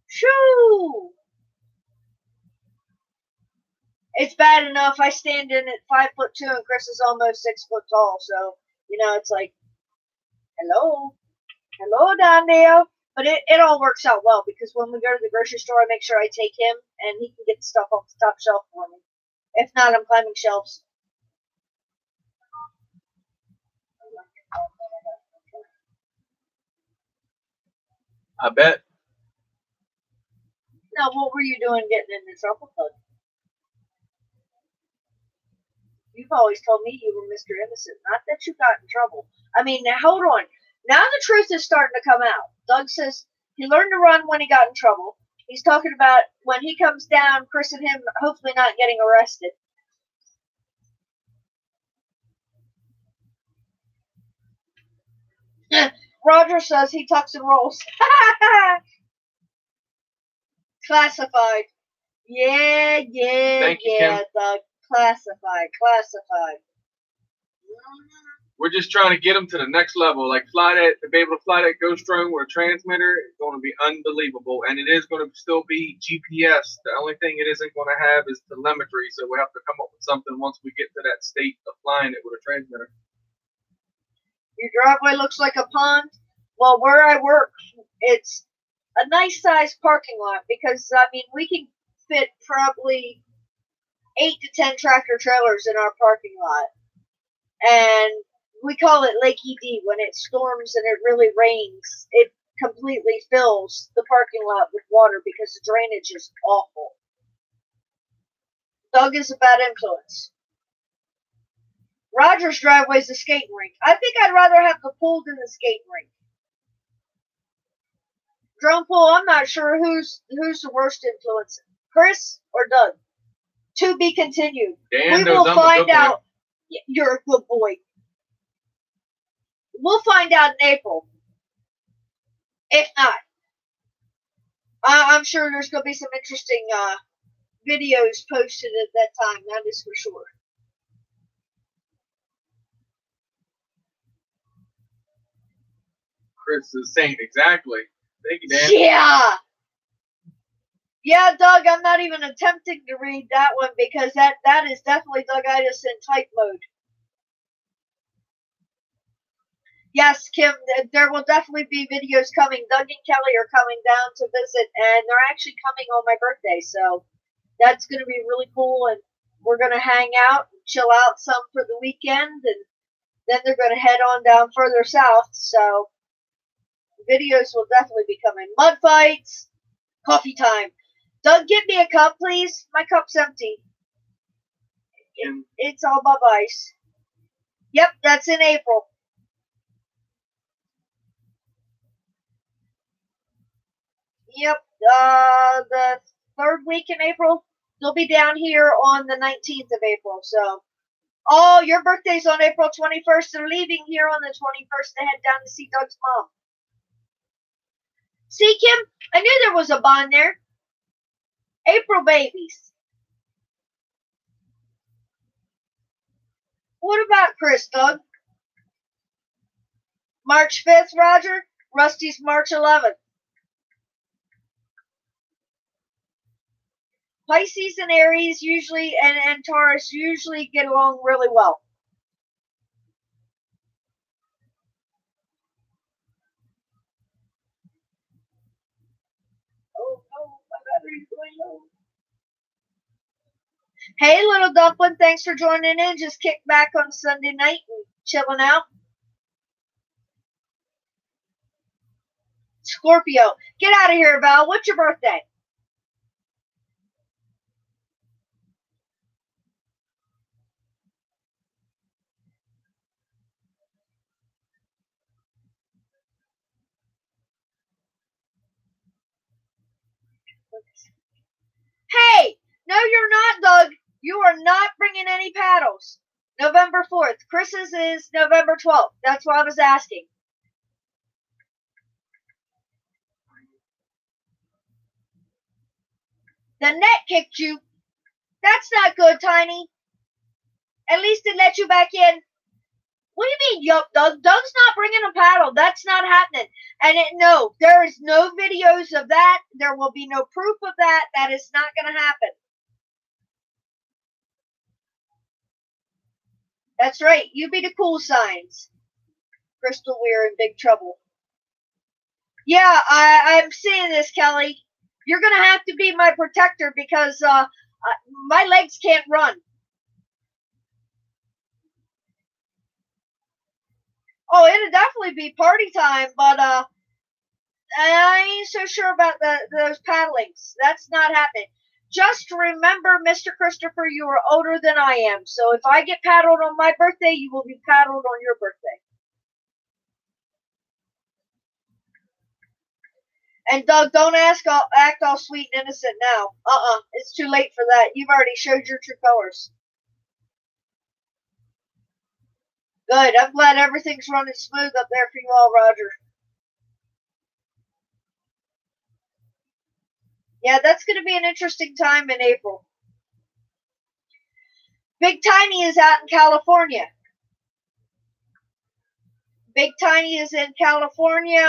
Shoo. It's bad enough I stand in at 5'2" and Chris is almost 6 foot tall. So, it's like, hello down there. But it all works out well because when we go to the grocery store, I make sure I take him and he can get the stuff off the top shelf for me. If not, I'm climbing shelves. I bet. Now, what were you doing getting in the trouble, Doug? You've always told me you were Mr. Innocent, not that you got in trouble. I mean, now hold on. Now the truth is starting to come out. Doug says he learned to run when he got in trouble. He's talking about when he comes down, Chris and him hopefully not getting arrested. Roger says he tucks and rolls. Classified. Yeah, Thank you, Kim. Doug. Classified. We're just trying to get them to the next level. Like to be able to fly that Ghost Drone with a transmitter is going to be unbelievable. And it is going to still be GPS. The only thing it isn't going to have is telemetry. So we have to come up with something once we get to that state of flying it with a transmitter. Your driveway looks like a pond. Well, where I work, it's a nice sized parking lot because, we can fit probably 8 to 10 tractor trailers in our parking lot. And we call it Lake ED. When it storms and it really rains, it completely fills the parking lot with water because the drainage is awful. Doug is a bad influence. Roger's driveway is a skating rink. I think I'd rather have the pool than the skating rink. Drone pool, I'm not sure who's the worst influence, Chris or Doug. To be continued. Dan We will knows I'm a find good boy. out. You're a good boy. We'll find out in April. If not, I'm sure there's going to be some interesting videos posted at that time. That is for sure. Chris is saying exactly. Thank you, Dan. Yeah. Yeah, Doug, I'm not even attempting to read that one because that is definitely Dougitis in type mode. Yes, Kim, there will definitely be videos coming. Doug and Kelly are coming down to visit, and they're actually coming on my birthday, so that's going to be really cool, and we're going to hang out and chill out some for the weekend, and then they're going to head on down further south, so videos will definitely be coming. Mud fights, coffee time. Doug, get me a cup, please. My cup's empty. It's all Bub Ice. Yep, that's in April. Yep, the third week in April. They'll be down here on the 19th of April, so. Oh, your birthday's on April 21st. They're leaving here on the 21st to head down to see Doug's mom. See, Kim? I knew there was a bond there. April babies. What about Chris, Doug? March 5th, Roger. Rusty's March 11th. Pisces and Aries usually and Taurus usually get along really well. Oh no, my battery's going low. Hey, little dumpling, thanks for joining in. Just kicked back on Sunday night and chilling out. Scorpio, get out of here, Val. What's your birthday? Hey, no, you're not, Doug. You are not bringing any paddles. November 4th. Chris's is November 12th. That's why I was asking. The net kicked you. That's not good, Tiny. At least it let you back in. What do you mean, yup, Doug? Doug's not bringing a paddle. That's not happening. And no, there is no videos of that. There will be no proof of that. That is not going to happen. That's right. You be the cool signs. Crystal, we're in big trouble. Yeah, I'm seeing this, Kelly. You're going to have to be my protector because my legs can't run. Oh, it'll definitely be party time, but I ain't so sure about those paddlings. That's not happening. Just remember, Mr. Christopher, you are older than I am. So if I get paddled on my birthday, you will be paddled on your birthday. And Doug, don't act all sweet and innocent now. It's too late for that. You've already showed your true colors. Good. I'm glad everything's running smooth up there for you all, Roger. Yeah, that's going to be an interesting time in April. Big Tiny is out in California. Big Tiny is in California.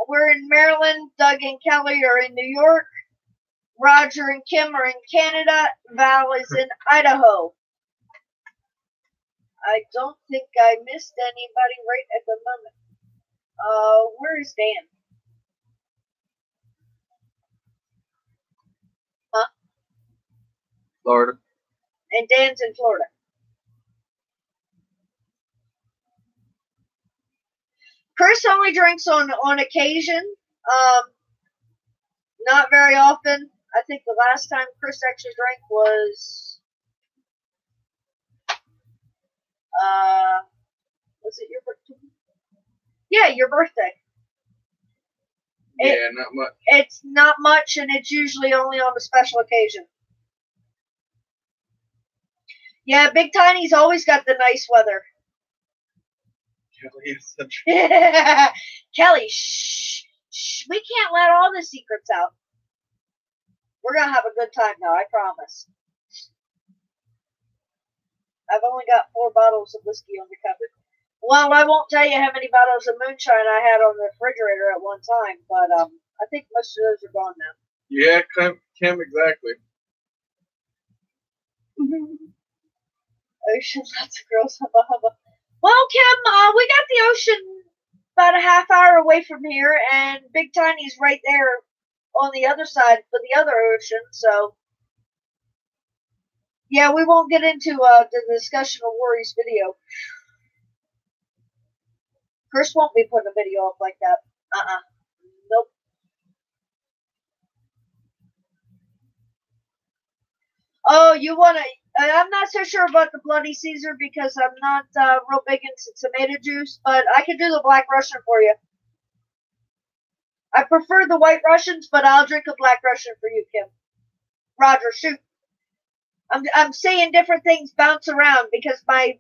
We're in Maryland. Doug and Kelly are in New York. Roger and Kim are in Canada. Val is in Idaho. I don't think I missed anybody right at the moment. Where is Dan? Huh? Florida. And Dan's in Florida. Chris only drinks on occasion. Not very often. I think the last time Chris actually drank was it your birthday? Yeah, your birthday. Yeah, not much. It's not much, and it's usually only on a special occasion. Yeah, Big Tiny's always got the nice weather. Kelly is such. Kelly, shh. We can't let all the secrets out. We're gonna have a good time now, I promise. I've only got 4 bottles of whiskey on the cupboard. Well, I won't tell you how many bottles of moonshine I had on the refrigerator at one time, but I think most of those are gone now. Yeah, Kim, exactly. Ocean, lots of girls, hubba hubba. Well, Kim, we got the ocean about a half hour away from here, and Big Tiny's right there on the other side for the other ocean, so yeah, we won't get into the discussion of Worry's video. Chris won't be putting a video up like that. Nope. Oh, you wanna? I'm not so sure about the Bloody Caesar because I'm not real big into tomato juice, but I can do the Black Russian for you. I prefer the White Russians, but I'll drink a Black Russian for you, Kim. Roger, shoot. I'm seeing different things bounce around because my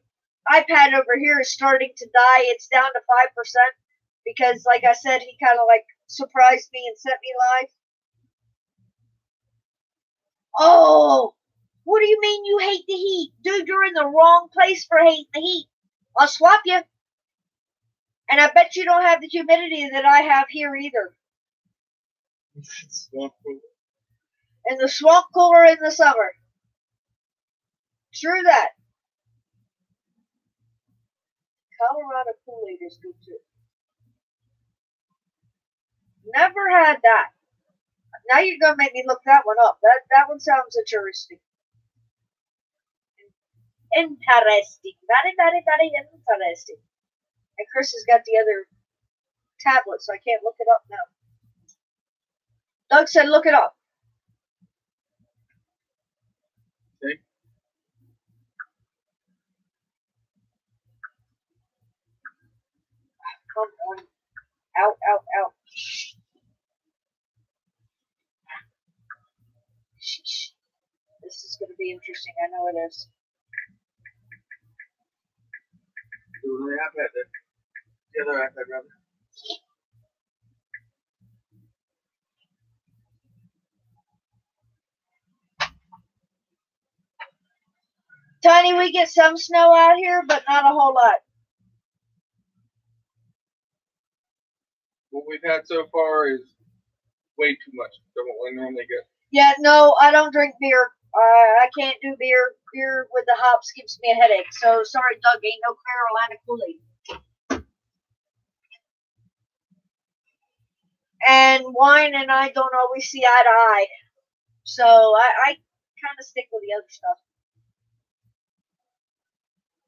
iPad over here is starting to die. It's down to 5% because, like I said, he kind of like surprised me and sent me live. Oh, what do you mean you hate the heat? Dude, you're in the wrong place for hating the heat. I'll swap you. And I bet you don't have the humidity that I have here either. Swamp cooler. And the swamp cooler in the summer. True that. Colorado Kool-Aid is good too. Never had that. Now you're gonna make me look that one up. That one sounds interesting. Interesting. Very interesting. And Chris has got the other tablet, so I can't look it up now. Doug said look it up. Okay. Come on. Out. This is going to be interesting. I know it is. Do the iPad there. The other iPad, rather. Tiny, we get some snow out here, but not a whole lot. What we've had so far is way too much than what we normally get. Yeah, no, I don't drink beer. I can't do beer. Beer with the hops gives me a headache. So sorry, Doug, ain't no Carolina Kool-Aid. And wine and I don't always see eye to eye. So I kind of stick with the other stuff.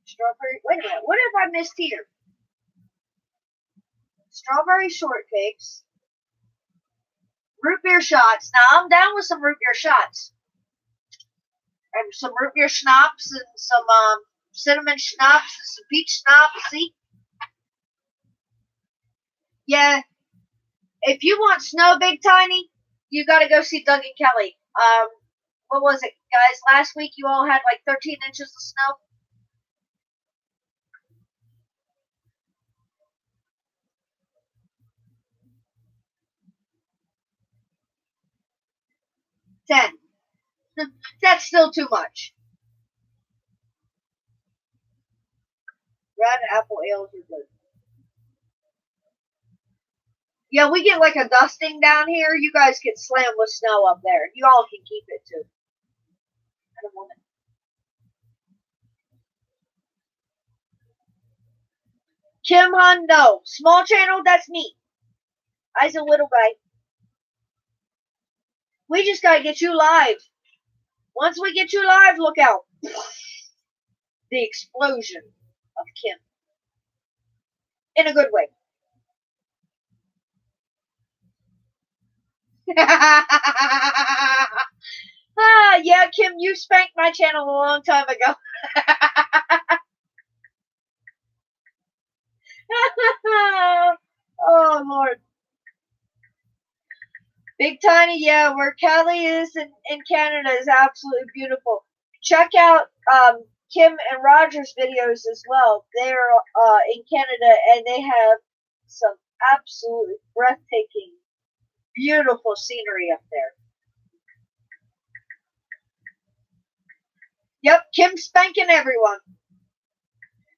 Strawberry. Wait a minute. What have I missed here? Strawberry shortcakes. Root beer shots. Now I'm down with some root beer shots. And some root beer schnapps and some cinnamon schnapps and some peach schnapps. See? Yeah. If you want snow, Big Tiny, you got to go see Doug and Kelly. What was it, guys? Last week you all had like 13 inches of snow. $10. That's still too much. Red apple ales are good. Yeah, we get like a dusting down here. You guys get slammed with snow up there. You all can keep it too. I don't want it. Kim Han, no. Small channel, that's me. I's a little guy. We just gotta get you live. Once we get you live, look out. The explosion of Kim. In a good way. Yeah, Kim, you spanked my channel a long time ago. Oh, Lord. Big Tiny, yeah, where Kelly is in Canada is absolutely beautiful. Check out Kim and Roger's videos as well. They're in Canada, and they have some absolutely breathtaking, beautiful scenery up there. Yep, Kim's spanking everyone.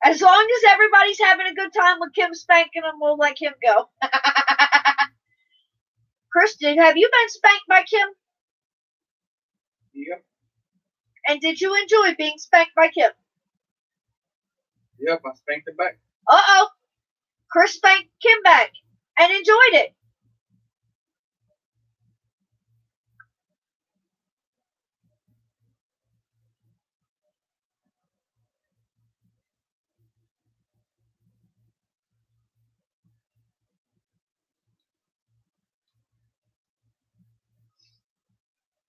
As long as everybody's having a good time with Kim spanking them, we'll let Kim go. Kristen, have you been spanked by Kim? Yep. And did you enjoy being spanked by Kim? Yep, I spanked it back. Uh-oh. Chris spanked Kim back and enjoyed it.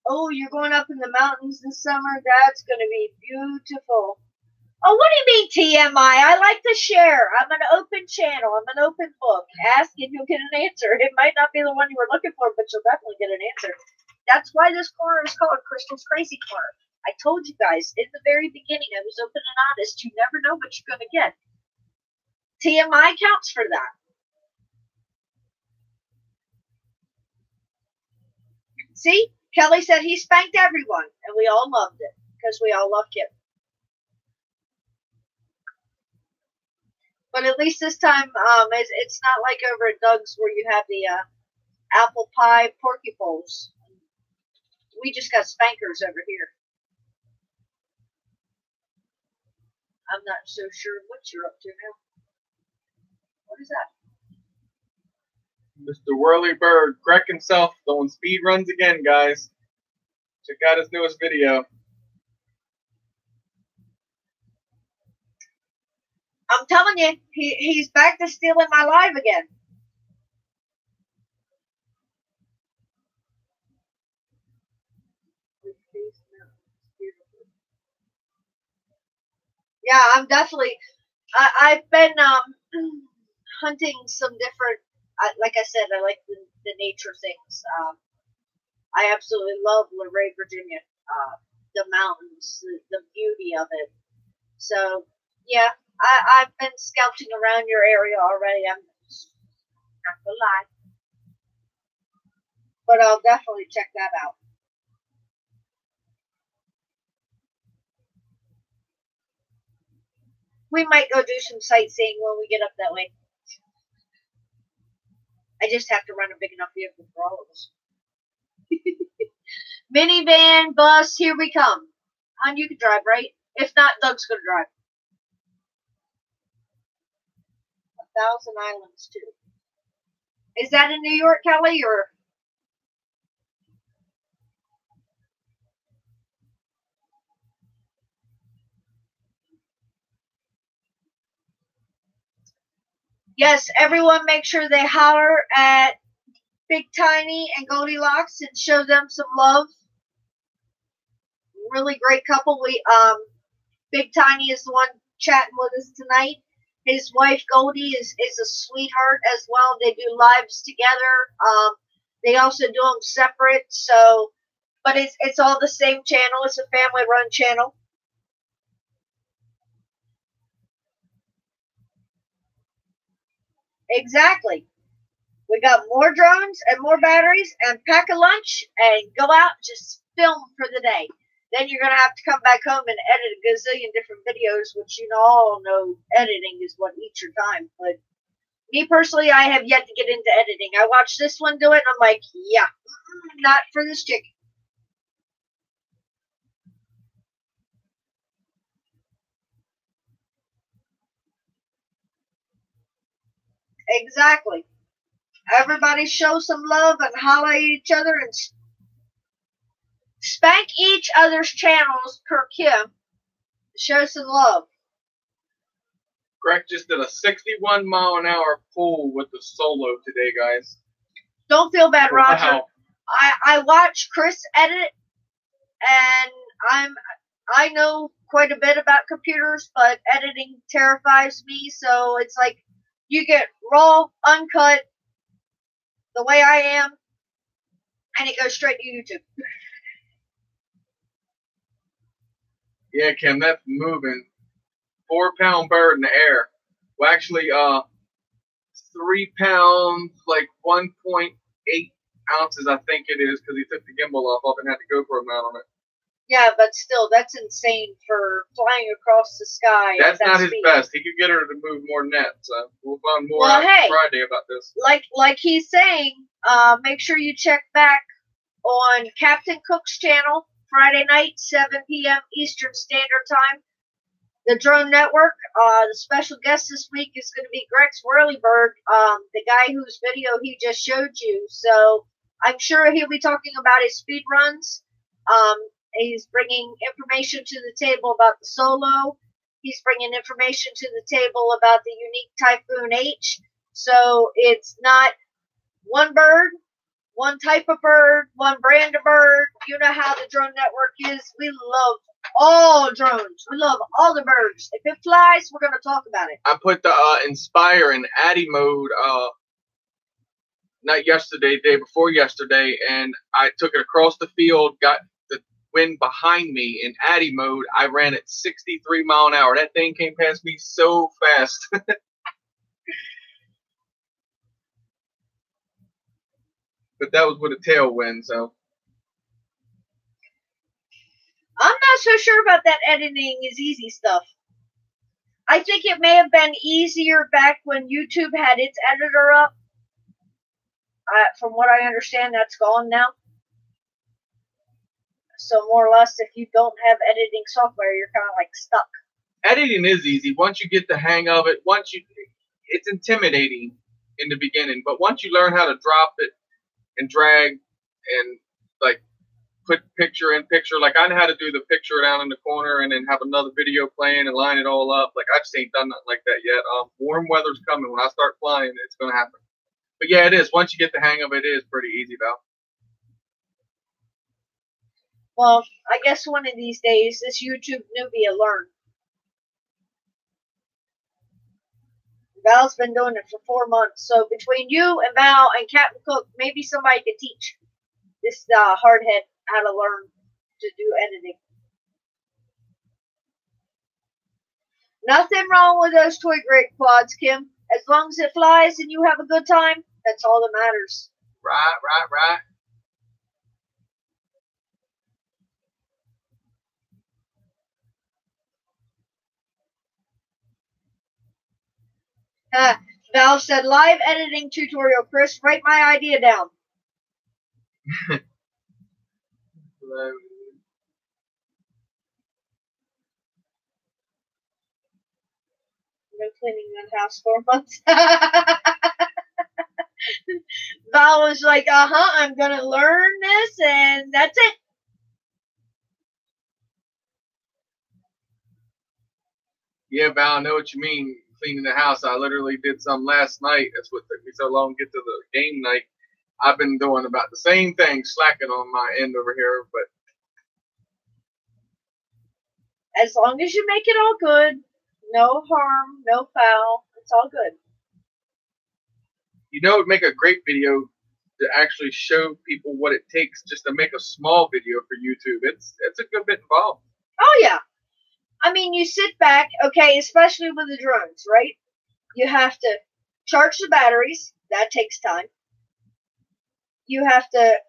Oh, you're going up in the mountains this summer? That's going to be beautiful. Oh, what do you mean TMI? I like to share. I'm an open channel. I'm an open book. Ask and you'll get an answer. It might not be the one you were looking for, but you'll definitely get an answer. That's why this corner is called Crystal's Crazy Corner. I told you guys in the very beginning I was open and honest. You never know what you're going to get. TMI counts for that. See? Kelly said he spanked everyone, and we all loved it because we all love Kim. But at least this time, it's not like over at Doug's where you have the apple pie porky bowls. We just got spankers over here. I'm not so sure what you're up to now. What is that? Mr. Whirly Bird, Greg himself, doing speed runs again, guys. Check out his newest video. I'm telling you, he's back to stealing my live again. Yeah, I'm definitely. I've been hunting some different. Like I said, I like the nature things. I absolutely love Luray, Virginia. The mountains, the beauty of it. So yeah, I've been scouting around your area already. I'm not gonna lie, but I'll definitely check that out. We might go do some sightseeing when we get up that way. I just have to run a big enough vehicle for all of us. Minivan, bus, here we come. Hon, you can drive, right? If not, Doug's gonna drive. 1,000 Islands too. Is that in New York, Kelly, or? Yes, everyone make sure they holler at Big Tiny and Goldilocks and show them some love. Really great couple. Big Tiny is the one chatting with us tonight. His wife Goldie is a sweetheart as well. They do lives together. They also do them separate. So, but it's all the same channel. It's a family run channel. Exactly. We got more drones and more batteries and pack a lunch and go out and just film for the day. Then you're going to have to come back home and edit a gazillion different videos, which you all know editing is what eats your time. But me personally, I have yet to get into editing. I watched this one do it and I'm like, yeah, not for this chick. Exactly. Everybody show some love and holler at each other and spank each other's channels per Kim. Show some love. Greg just did a 61-mile-an-hour pull with the solo today, guys. Don't feel bad, Roger. Wow. I watch Chris edit, and I know quite a bit about computers, but editing terrifies me. So it's like you get raw, uncut, the way I am, and it goes straight to YouTube. Yeah, Kim, that's moving. 4-pound bird in the air. Well, actually, 3 pounds, like 1.8 ounces, I think it is, because he took the gimbal off and had the GoPro mount on it. Yeah, but still, that's insane for flying across the sky. That's at that not his speed. best. He could get her to move more than that. So we'll find more out Friday about this. Like he's saying, make sure you check back on Captain Cook's channel Friday night, 7 p.m. Eastern Standard Time. The Drone Network. The special guest this week is going to be Grex Whirlybird, the guy whose video he just showed you. So I'm sure he'll be talking about his speed runs. He's bringing information to the table about the Solo. He's bringing information to the table about the unique Typhoon H. So it's not one bird, one type of bird, one brand of bird. You know how the Drone Network is. We love all drones. We love all the birds. If it flies, we're going to talk about it. I put the Inspire in Addy mode not yesterday, day before yesterday, and I took it across the field, got the wind behind me in Addy mode. I ran at 63 mile an hour. That thing came past me so fast. But that was with a tailwind, so. I'm not so sure about that editing is easy stuff. I think it may have been easier back when YouTube had its editor up. From what I understand, that's gone now. So more or less, if you don't have editing software, you're kind of like stuck. Editing is easy once you get the hang of it. It's intimidating in the beginning, but once you learn how to drop it and drag and like put picture in picture, like I know how to do the picture down in the corner and then have another video playing and line it all up. Like I just ain't done nothing like that yet. Warm weather's coming. When I start flying, it's gonna happen. But yeah, it is. Once you get the hang of it, it is pretty easy, Val. Well, I guess one of these days this YouTube newbie will learn. Val's been doing it for 4 months, so between you and Val and Captain Cook, maybe somebody could teach this hardhead how to learn to do editing. Nothing wrong with those toy grade quads, Kim. As long as it flies and you have a good time, that's all that matters. Right. Val said, live editing tutorial, Chris. Write my idea down. Been cleaning that house for months. Val was like, I'm going to learn this, and that's it. Yeah, Val, I know what you mean. Cleaning the house. I literally did some last night. That's what took me so long to get to the game night. I've been doing about the same thing, slacking on my end over here, but as long as you make it all good, no harm, no foul, it's all good. You know, it would make a great video to actually show people what it takes just to make a small video for YouTube. It's a good bit involved. Oh yeah. I mean, you sit back, okay, especially with the drones, right? You have to charge the batteries. That takes time. You have to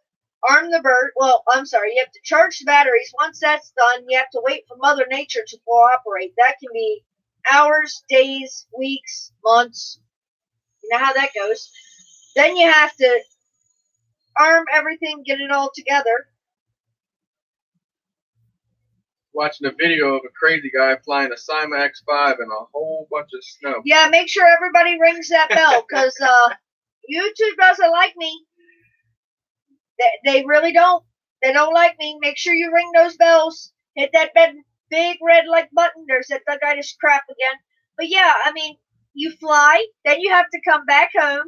arm the bird. Well, I'm sorry. You have to charge the batteries. Once that's done, you have to wait for Mother Nature to cooperate. That can be hours, days, weeks, months. You know how that goes. Then you have to arm everything, get it all together. Watching a video of a crazy guy flying a Cyma X5 in a whole bunch of snow. Yeah, make sure everybody rings that bell, because YouTube doesn't like me. They really don't. They don't like me. Make sure you ring those bells. Hit that big red like button. There's that Thuggitis crap again. But yeah, I mean, you fly, then you have to come back home,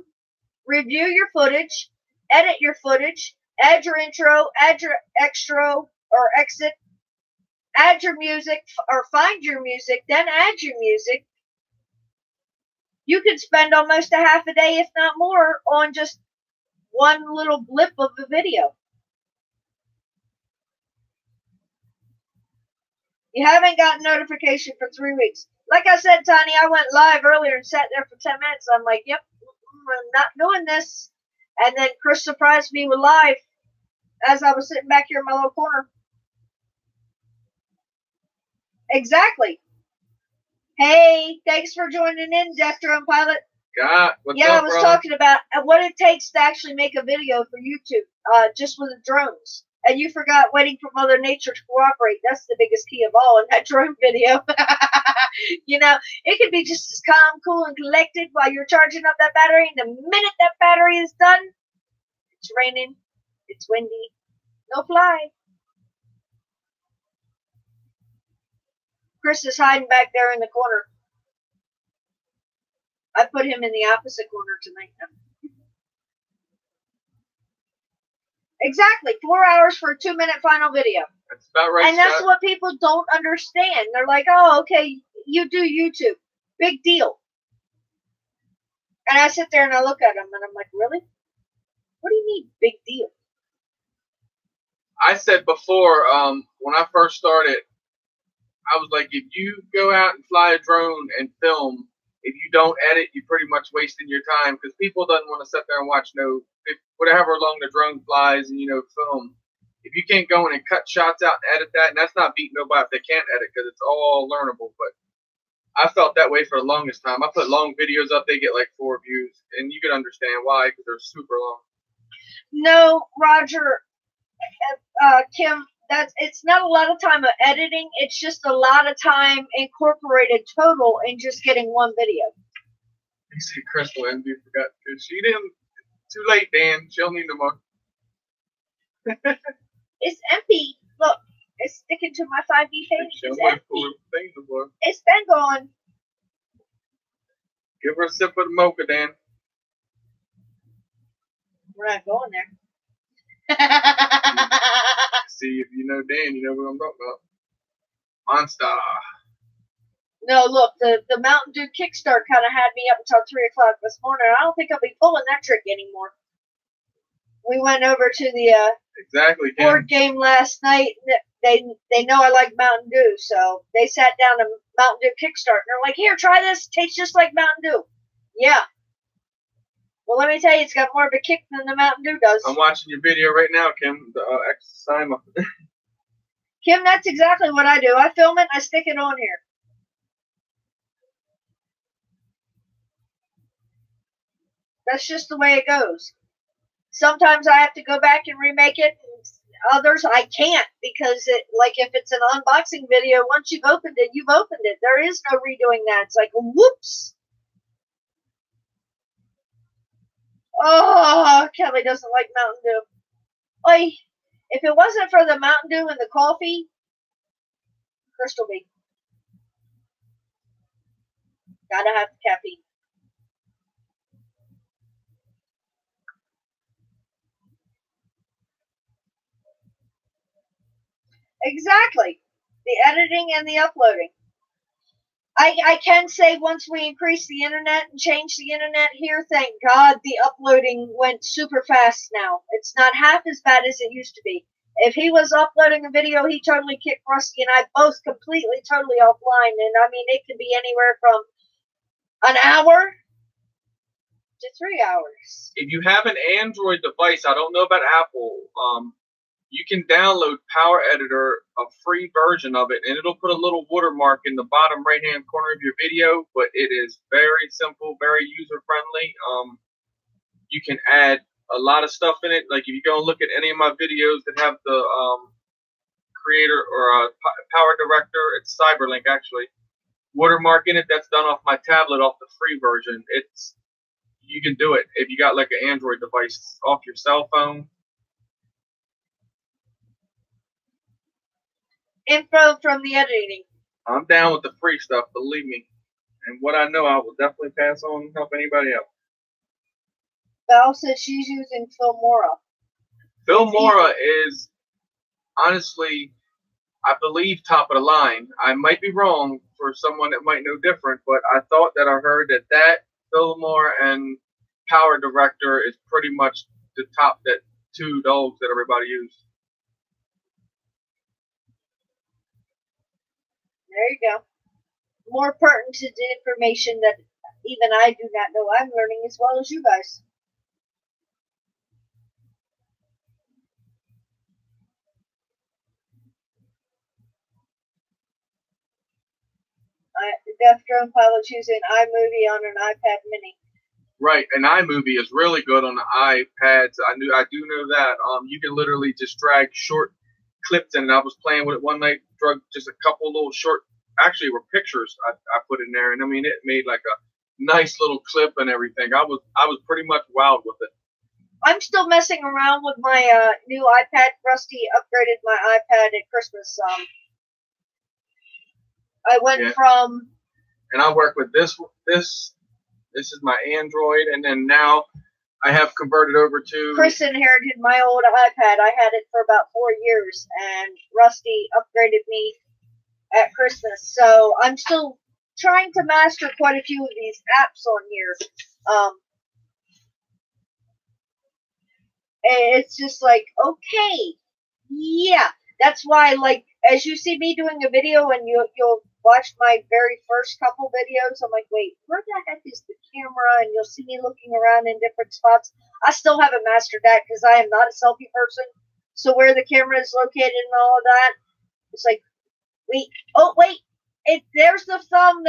review your footage, edit your footage, add your intro, add your extra or exit, add your music or find your music, then add your music. You could spend almost a half a day, if not more, on just one little blip of the video. You haven't gotten notification for 3 weeks. Like I said, Tiny, I went live earlier and sat there for 10 minutes. I'm like, yep, I'm not doing this. And then Chris surprised me with live as I was sitting back here in my little corner. Exactly. Hey, thanks for joining in, Dexter and Pilot. What's yeah, up, I was brother? talking about what it takes to actually make a video for YouTube, just with the drones. And you forgot waiting for Mother Nature to cooperate. That's the biggest key of all in that drone video. You know, it can be just as calm, cool, and collected while you're charging up that battery. And the minute that battery is done, it's raining, it's windy, no fly. Chris is hiding back there in the corner. I put him in the opposite corner tonight. Exactly, 4 hours for a 2-minute final video. That's about right, and that's Scott. what people don't understand. They're like, oh, okay, you do YouTube. Big deal. And I sit there and I look at them and I'm like, really? What do you mean, big deal? I said before, when I first started, I was like, if you go out and fly a drone and film, if you don't edit, you're pretty much wasting your time because people doesn't want to sit there and watch whatever long the drone flies and, film. If you can't go in and cut shots out and edit that, and that's not beating nobody if they can't edit because it's all learnable. But I felt that way for the longest time. I put long videos up, they get like 4 views, and you can understand why because they're super long. No, Roger, Kim, it's not a lot of time of editing. It's just a lot of time incorporated total in just getting one video. You see, Crystal Envy forgot because she didn't. Too late, Dan. She'll need no more. It's empty. Look, it's sticking to my 5D page. It's empty. It's been gone. Give her a sip of the mocha, Dan. We're not going there. See, if you know Dan, you know what I'm talking about. Monster. No, look, the Mountain Dew Kickstart kind of had me up until 3 o'clock this morning. I don't think I'll be pulling that trick anymore. We went over to the board game last night. They know I like Mountain Dew, so they sat down to Mountain Dew Kickstart. And they're like, here, try this. It tastes just like Mountain Dew. Yeah. Well, let me tell you, it's got more of a kick than the Mountain Dew does. I'm watching your video right now, Kim, the Exima. Kim, that's exactly what I do. I film it and I stick it on here. That's just the way it goes. Sometimes I have to go back and remake it. And others I can't because if it's an unboxing video, once you've opened it, you've opened it. There is no redoing that. It's like, whoops. Oh, Kelly doesn't like Mountain Dew. Like, if it wasn't for the Mountain Dew and the coffee, Crystal B. Gotta have the caffeine. Exactly. The editing and the uploading. I can say once we increase the internet and change the internet here, thank God the uploading went super fast now. It's not half as bad as it used to be. If he was uploading a video, he totally kicked Rusty and I both completely, totally offline. And I mean, it could be anywhere from an hour to 3 hours. If you have an Android device, I don't know about Apple, you can download Power Editor, a free version of it, and it'll put a little watermark in the bottom right-hand corner of your video, but it is very simple, very user-friendly. You can add a lot of stuff in it. Like if you go and look at any of my videos that have the creator or Power Director, it's Cyberlink actually, watermark in it, that's done off my tablet, off the free version. You can do it if you got like an Android device off your cell phone. Info from the editing. I'm down with the free stuff, believe me. And what I know, I will definitely pass on and help anybody else. Val says she's using Filmora. Filmora is honestly, I believe, top of the line. I might be wrong for someone that might know different, but I thought that I heard that Filmora and Power Director is pretty much the top that two dogs that everybody uses. There you go. More pertinent information that even I do not know. I'm learning as well as you guys. Deaf Drone Pilot's using iMovie on an iPad Mini. Right, and iMovie is really good on the iPads. I do know that. You can literally just drag short clips, and I was playing with it one night. Drug just a couple little short, actually were pictures I put in there, and I mean it made like a nice little clip and everything. I was pretty much wowed with it. I'm still messing around with my new iPad. Rusty upgraded my iPad at Christmas. I went from. And I work with this. This is my Android, and then now I have converted over to. Chris inherited my old iPad. I had it for about 4 years, and Rusty upgraded me at Christmas. So I'm still trying to master quite a few of these apps on here. And it's just like, okay, yeah. That's why, like, as you see me doing a video and you'll watch my very first couple videos, I'm like, wait, where the heck is the camera? And you'll see me looking around in different spots. I still haven't mastered that because I am not a selfie person. So where the camera is located and all of that, it's like, wait, there's the thumb,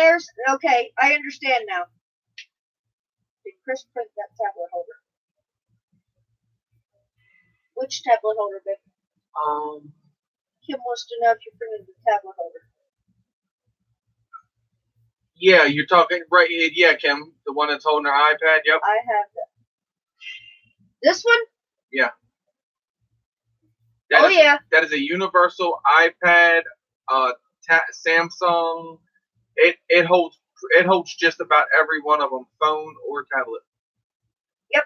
okay, I understand now. Did Chris print that tablet holder? Which tablet holder, babe? Kim wants to know if you printed the tablet holder. Yeah, you're talking right. Yeah, Kim, the one that's holding her iPad. Yep. I have that. This one? Yeah. That is a universal iPad. Samsung. It holds just about every one of them, phone or tablet. Yep.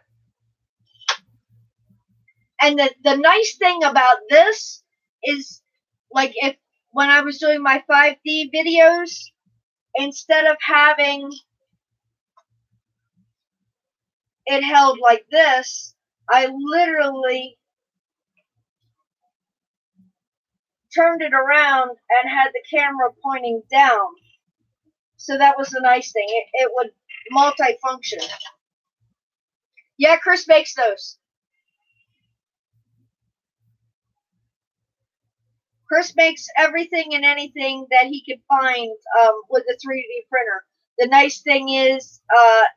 And the nice thing about this is, like, when I was doing my 5D videos, instead of having it held like this, I literally turned it around and had the camera pointing down. So that was the nice thing. It would multi-function. Yeah, Chris makes those. Chris makes everything and anything that he can find with a 3D printer. The nice thing is,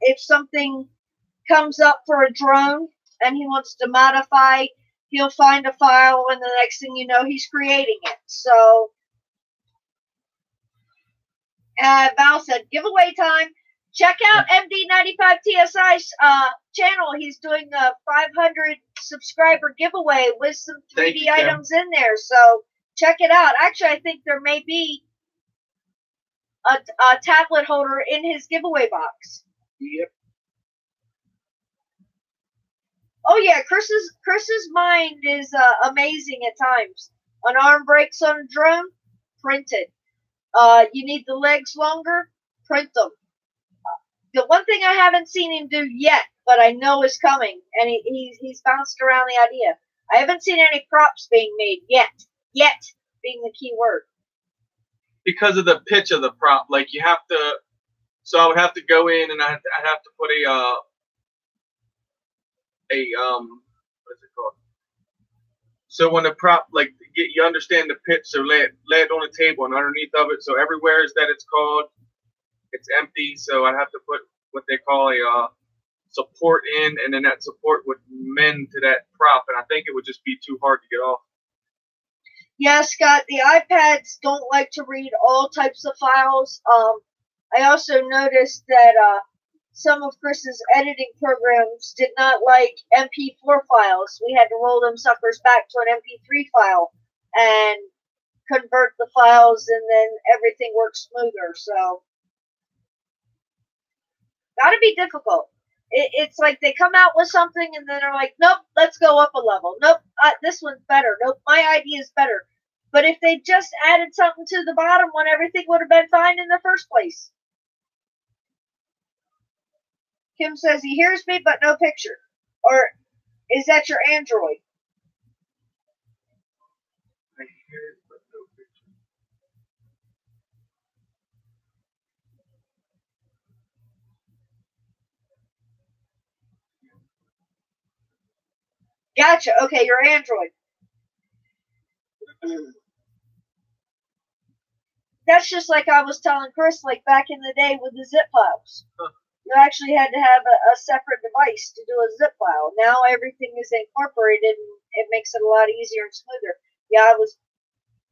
if something comes up for a drone and he wants to modify, he'll find a file, and the next thing you know, he's creating it. So, Val said, giveaway time. Check out MD95TSI's channel. He's doing a 500 subscriber giveaway with some 3D items in there. So, check it out. Actually, I think there may be a tablet holder in his giveaway box. Yep. Oh yeah, Chris's mind is amazing at times. An arm breaks on a drone, printed. You need the legs longer, print them. The one thing I haven't seen him do yet, but I know is coming, and he's bounced around the idea. I haven't seen any props being made yet. Yet being the key word. Because of the pitch of the prop, like you have to. So I would have to go in and I'd have to put what's it called? So when the prop, like, you understand the pitch, so lay it on the table and underneath of it. So everywhere is that it's empty. So I have to put what they call a support in, and then that support would mend to that prop, and I think it would just be too hard to get off. Yeah, Scott, the iPads don't like to read all types of files. I also noticed that some of Chris's editing programs did not like MP4 files. We had to roll them suckers back to an MP3 file and convert the files, and then everything works smoother. So, gotta be difficult. It's like they come out with something and then they're like, nope, let's go up a level. Nope, this one's better. Nope, my idea is better. But if they just added something to the bottom one, everything would have been fine in the first place. Kim says he hears me, but no picture. Or is that your Android? I hear it, but no picture. Gotcha. Okay, your Android. That's just like I was telling Chris, like back in the day with the zip files. You actually had to have a separate device to do a zip file. Now everything is incorporated, and it makes it a lot easier and smoother. Yeah, I was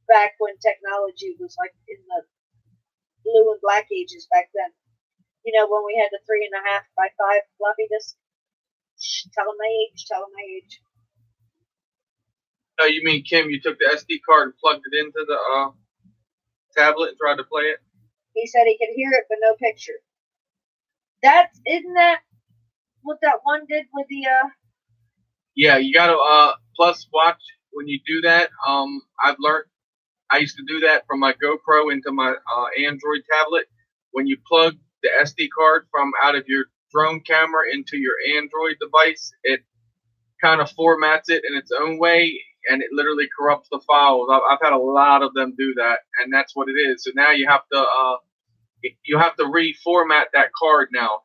back when technology was like in the blue and black ages back then. You know, when we had the 3.5 by 5 floppy disk. Tell them my age. Tell them my age. No, you mean, Kim, you took the SD card and plugged it into the tablet and tried to play it? He said he could hear it, but no picture. Isn't that what that one did with the Yeah, you gotta plus watch when you do that. I've learned I used to do that from my GoPro into my Android tablet. When you plug the SD card from out of your drone camera into your Android device, it kind of formats it in its own way, and it literally corrupts the files. I've had a lot of them do that, and that's what it is. So now you have to reformat that card now,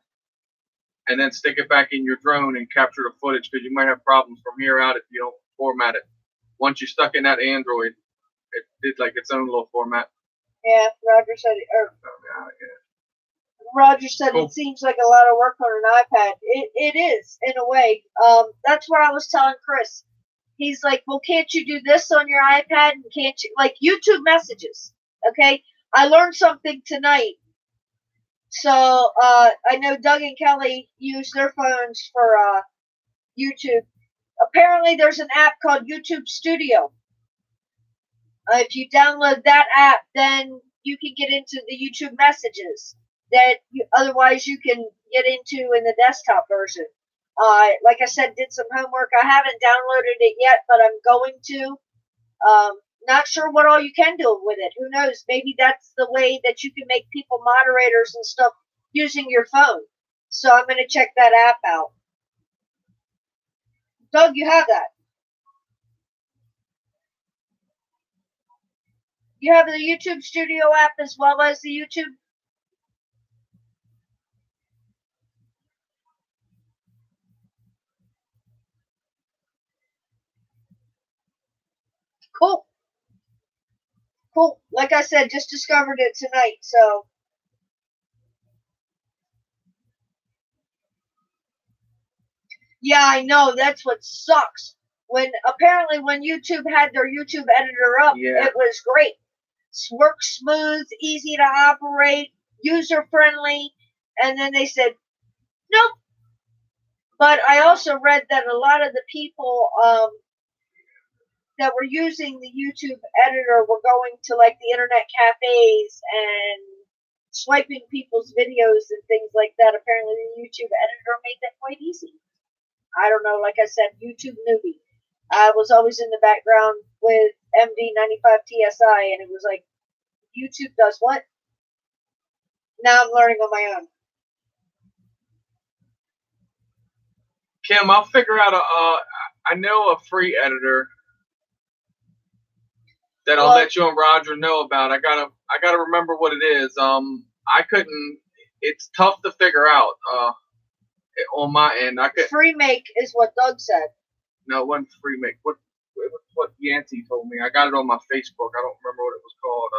and then stick it back in your drone and capture the footage, because you might have problems from here out if you don't format it. Once you're stuck in that Android, it did like its own little format. Yeah, Roger said Roger said Cool. It seems like a lot of work on an iPad. It is, in a way. That's what I was telling Chris. He's like, well, can't you do this on your iPad? And can't you, like, YouTube messages? Okay? I learned something tonight. So, I know Doug and Kelly use their phones for, YouTube. Apparently there's an app called YouTube Studio. If you download that app, then you can get into the YouTube messages that otherwise you can get into in the desktop version. Like I said, did some homework. I haven't downloaded it yet, but I'm going to. Not sure what all you can do with it. Who knows? Maybe that's the way that you can make people moderators and stuff using your phone. So I'm going to check that app out. Doug, you have that. You have the YouTube Studio app as well as the YouTube. Cool. Cool. Like I said, just discovered it tonight, so. Yeah, I know. That's what sucks. Apparently when YouTube had their YouTube editor up, It was great. Works smooth, easy to operate, user friendly, and then they said, nope. But I also read that a lot of the people that were using the YouTube editor were going to like the internet cafes and swiping people's videos and things like that. Apparently the YouTube editor made that quite easy. I don't know, like I said, YouTube newbie. I was always in the background with MD95 TSI, and it was like, YouTube does what? Now I'm learning on my own. Kim, I'll figure out I know a free editor that I'll let you and Roger know about. I gotta remember what it is. It's tough to figure out on my end. FreeMake is what Doug said. No, it wasn't FreeMake. What Yancey told me. I got it on my Facebook. I don't remember what it was called.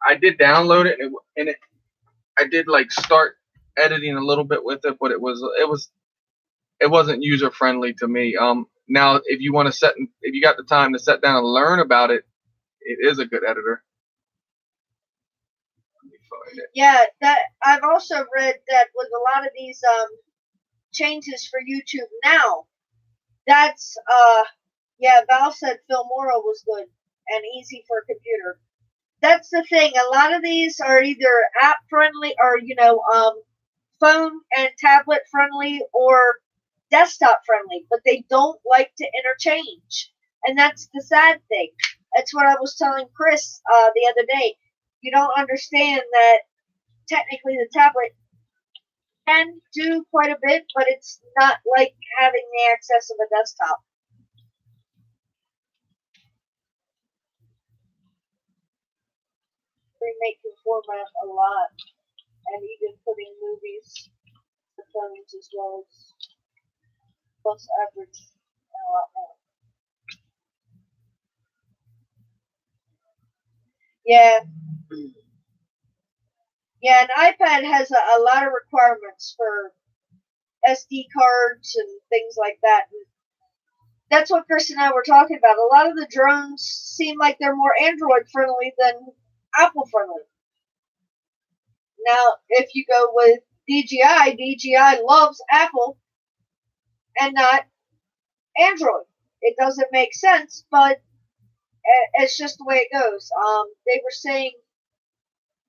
I did download it, and I did like start editing a little bit with it, but it wasn't user friendly to me. Now if you got the time to sit down and learn about it, it is a good editor. Let me find it. Yeah, that I've also read that with a lot of these changes for YouTube now, that's Val said Filmora was good and easy for a computer. That's the thing. A lot of these are either app friendly or phone and tablet friendly, or desktop friendly, but they don't like to interchange. And that's the sad thing. That's what I was telling Chris the other day. You don't understand that technically the tablet can do quite a bit, but it's not like having the access of a desktop. Remake can format a lot, and even putting movies to phones as well as plus average and a lot more. Yeah. Yeah, an iPad has a lot of requirements for SD cards and things like that. And that's what Chris and I were talking about. A lot of the drones seem like they're more Android friendly than Apple friendly. Now, if you go with DJI loves Apple and not Android. It doesn't make sense, but it's just the way it goes. They were saying,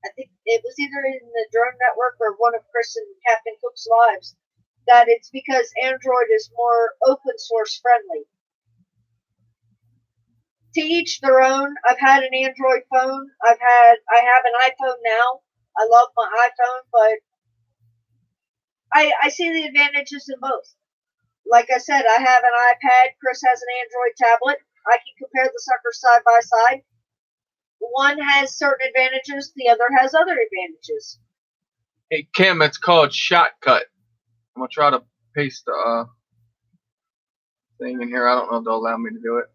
I think it was either in the Drone Network or one of Chris and Captain Cook's lives, that it's because Android is more open source friendly. To each their own. I've had an Android phone. I have an iPhone now. I love my iPhone, but I see the advantages in both. Like I said, I have an iPad. Chris has an Android tablet. I can compare the suckers side by side. One has certain advantages, the other has other advantages. Hey, Kim, it's called Shotcut. I'm going to try to paste the thing in here. I don't know if they'll allow me to do it.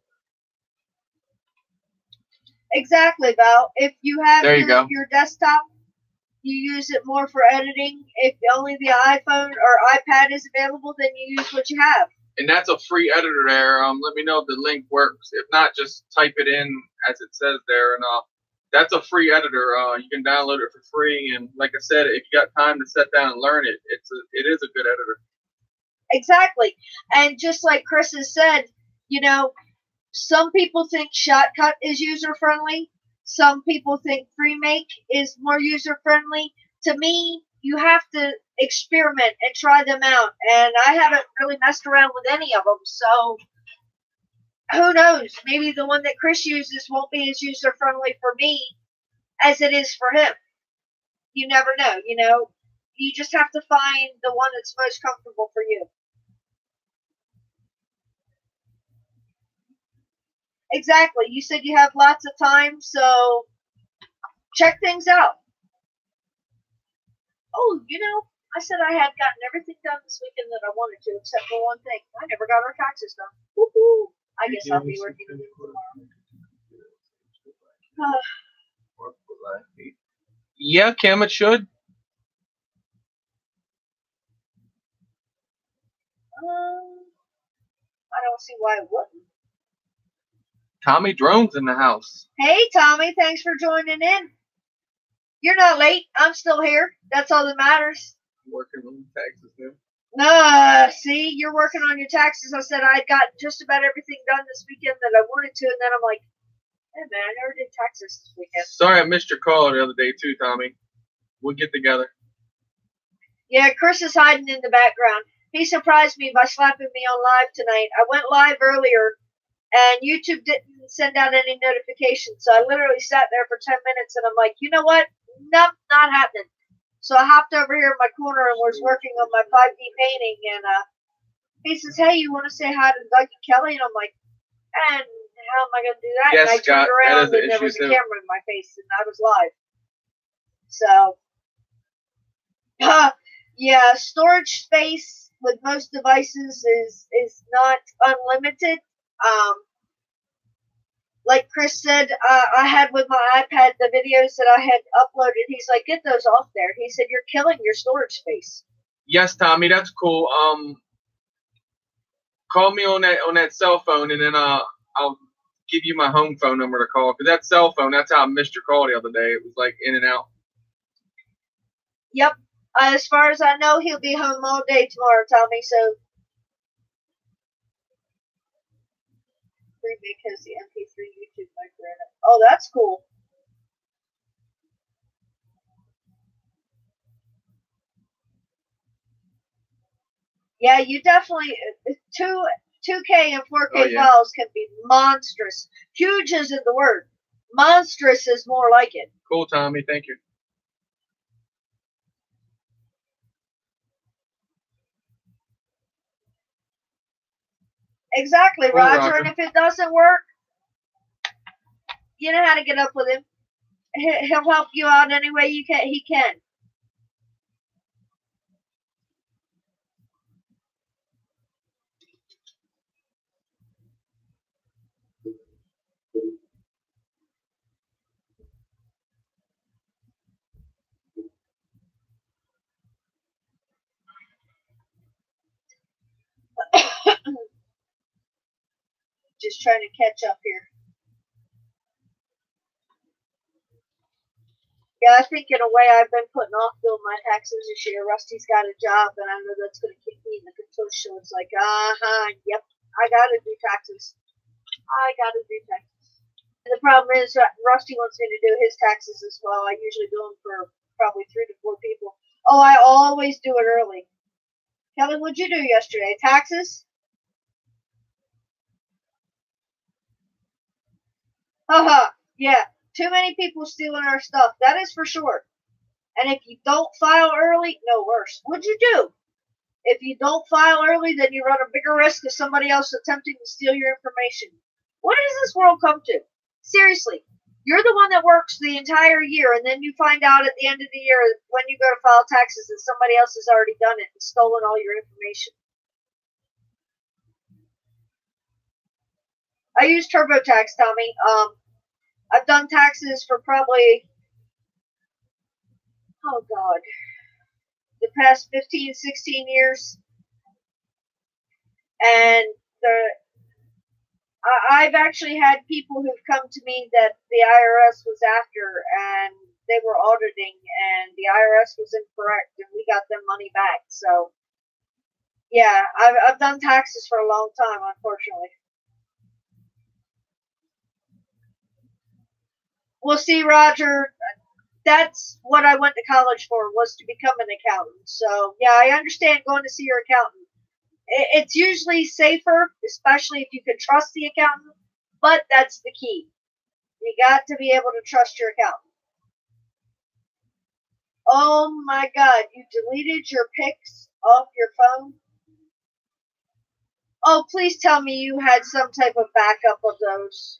Exactly, Val. If you have your desktop, you use it more for editing. If only the iPhone or iPad is available, then you use what you have. And that's a free editor there. Let me know if the link works. If not, just type it in as it says there. And that's a free editor. You can download it for free. And like I said, if you got time to sit down and learn it, it is a good editor. Exactly. And just like Chris has said, some people think Shotcut is user friendly. Some people think FreeMake is more user friendly. To me, you have to experiment and try them out. And I haven't really messed around with any of them. So who knows? Maybe the one that Chris uses won't be as user friendly for me as it is for him. You never know. You just have to find the one that's most comfortable for you. Exactly. You said you have lots of time, so check things out. Oh, I said I had gotten everything done this weekend that I wanted to, except for one thing. I never got our taxes done. Woo-hoo. I guess I'll be working again tomorrow. Yeah, Kim, it should. I don't see why it wouldn't. Tommy Drone's in the house. Hey, Tommy, thanks for joining in. You're not late. I'm still here. That's all that matters. Working on taxes now. See, you're working on your taxes. I said I'd gotten just about everything done this weekend that I wanted to, and then I'm like, hey, man, I never did taxes this weekend. Sorry I missed your call the other day, too, Tommy. We'll get together. Yeah, Chris is hiding in the background. He surprised me by slapping me on live tonight. I went live earlier, and YouTube didn't send out any notifications, so I literally sat there for 10 minutes, and I'm like, you know what? Nope, not happening. So I hopped over here in my corner and was working on my 5D painting, and he says, hey, you want to say hi to Doug and Kelly? And I'm like, and how am I going to do that? Yes, and I turned around, and there was a camera in my face, and I was live. So, yeah, storage space with most devices is not unlimited. Like Chris said, I had with my iPad the videos that I had uploaded. He's like, get those off there. He said, you're killing your storage space. Yes, Tommy, that's cool. Call me on that cell phone, and then I'll give you my home phone number to call. Because that cell phone, that's how I missed your call the other day. It was like in and out. Yep. As far as I know, he'll be home all day tomorrow, Tommy. So. Because the MP3 YouTube mic ran it. Oh, that's cool. Yeah, you definitely 2K and 4K files can be monstrous. Huge isn't the word. Monstrous is more like it. Cool, Tommy. Thank you. Exactly, Cool, Roger. Roger. And if it doesn't work, you know how to get up with him. He'll help you out any way he can. Just trying to catch up here. Yeah, I think in a way I've been putting off doing my taxes this year. Rusty's got a job, and I know that's going to kick me in the tush. So it's like, yep, I got to do taxes. And the problem is, Rusty wants me to do his taxes as well. I usually do them for probably 3 to 4 people. Oh, I always do it early. Kelly, what'd you do yesterday? Taxes? Haha, yeah. Too many people stealing our stuff. That is for sure. And if you don't file early, no worse. What'd you do? If you don't file early, then you run a bigger risk of somebody else attempting to steal your information. What does this world come to? Seriously, you're the one that works the entire year, and then you find out at the end of the year when you go to file taxes that somebody else has already done it and stolen all your information. I use TurboTax, Tommy. I've done taxes for probably, oh God, the past 15, 16 years. And I've actually had people who've come to me that the IRS was after, and they were auditing, and the IRS was incorrect, and we got them money back. So, yeah, I've done taxes for a long time, unfortunately. Well, see, Roger, that's what I went to college for, was to become an accountant. So, yeah, I understand going to see your accountant. It's usually safer, especially if you can trust the accountant, but that's the key. You got to be able to trust your accountant. Oh my God, you deleted your pics off your phone? Oh, please tell me you had some type of backup of those.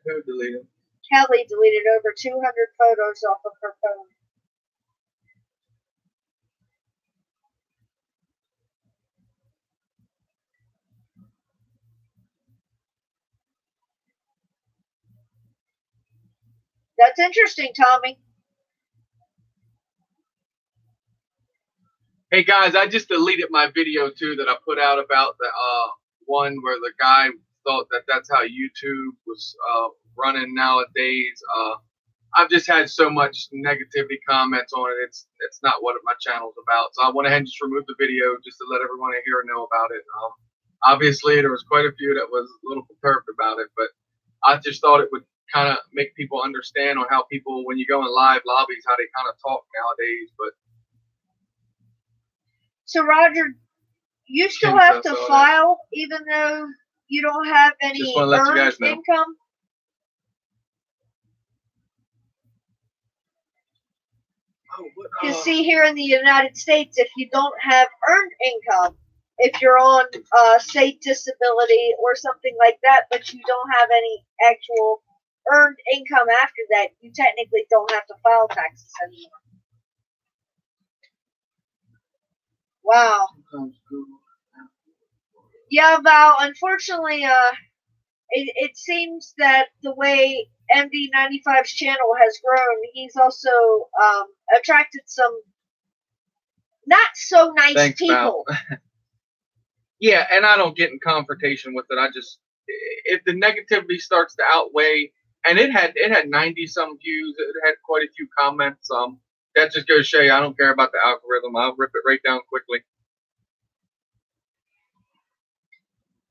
Who deleted? Kelly deleted over 200 photos off of her phone. That's interesting, Tommy. Hey guys, I just deleted my video too that I put out about the one where the guy thought that that's how YouTube was running nowadays. I've just had so much negativity comments on it. It's not what my channel's about. So I went ahead and just removed the video just to let everyone here know about it. Obviously, there was quite a few that was a little perturbed about it, but I just thought it would kind of make people understand on how people, when you go in live lobbies, how they kind of talk nowadays. But so, Roger, you still have to file even though you don't have any earned income? Because see, here in the United States, if you don't have earned income, if you're on say disability or something like that, but you don't have any actual earned income after that, you technically don't have to file taxes anymore. Wow. Yeah, Val, unfortunately, it seems that the way MD95's channel has grown, he's also attracted some not so nice people. Yeah, and I don't get in confrontation with it. I just, if the negativity starts to outweigh, and it had 90 some views, it had quite a few comments. That just goes to show you I don't care about the algorithm. I'll rip it right down quickly.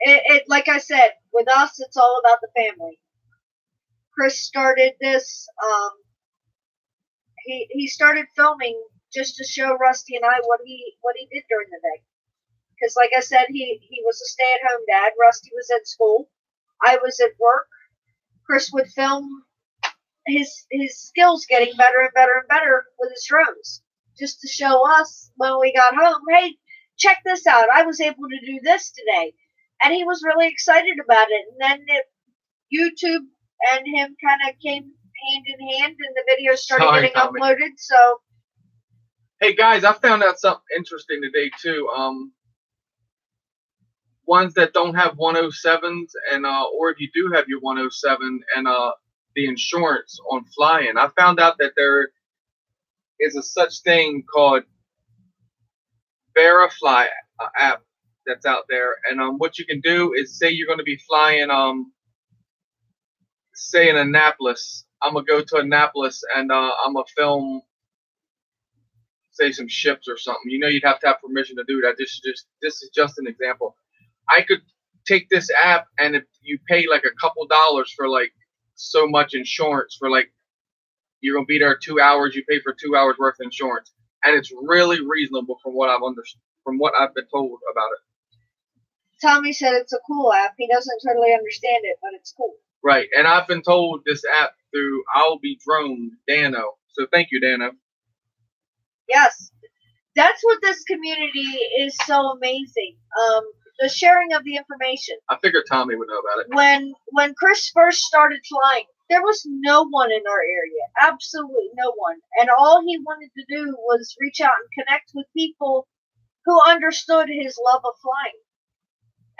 It like I said, with us, it's all about the family. Chris started this. He started filming just to show Rusty and I what he did during the day. Because, like I said, he was a stay-at-home dad. Rusty was at school. I was at work. Chris would film his skills getting better and better and better with his drones, just to show us when we got home, hey, check this out. I was able to do this today. And he was really excited about it. And then YouTube and him kind of came hand in hand, and the videos started getting uploaded. So, hey guys, I found out something interesting today too. Ones that don't have 107s, and or if you do have your 107 and the insurance on flying, I found out that there is a such thing called Verifly app that's out there, and what you can do is say you're going to be flying, say in Annapolis. I'm gonna go to Annapolis and I'm gonna film, say, some ships or something. You know, you'd have to have permission to do that. This is just an example. I could take this app, and if you pay like a couple dollars for like so much insurance for like, you're gonna be there 2 hours, you pay for 2 hours worth of insurance, and it's really reasonable from what I've been told about it. Tommy said it's a cool app. He doesn't totally understand it, but it's cool. Right, and I've been told this app through I'll Be Drone Dano. So thank you, Dano. Yes, that's what this community is so amazing. The sharing of the information. I figured Tommy would know about it. When Chris first started flying, there was no one in our area, absolutely no one, and all he wanted to do was reach out and connect with people who understood his love of flying.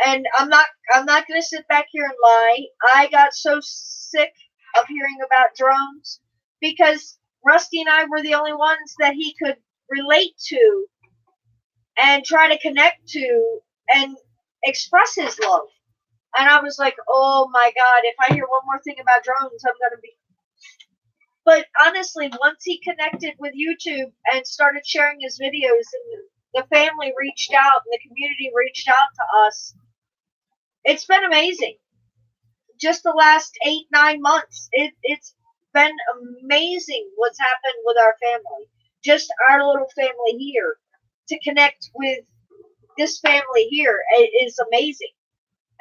And I'm not going to sit back here and lie. I got so sick of hearing about drones because Rusty and I were the only ones that he could relate to and try to connect to and express his love. And I was like, oh my God, if I hear one more thing about drones, I'm going to be... But honestly, once he connected with YouTube and started sharing his videos, and the family reached out and the community reached out to us, it's been amazing. Just the last 8-9 months, it's been amazing what's happened with our family. Just our little family here. To connect with this family here is amazing.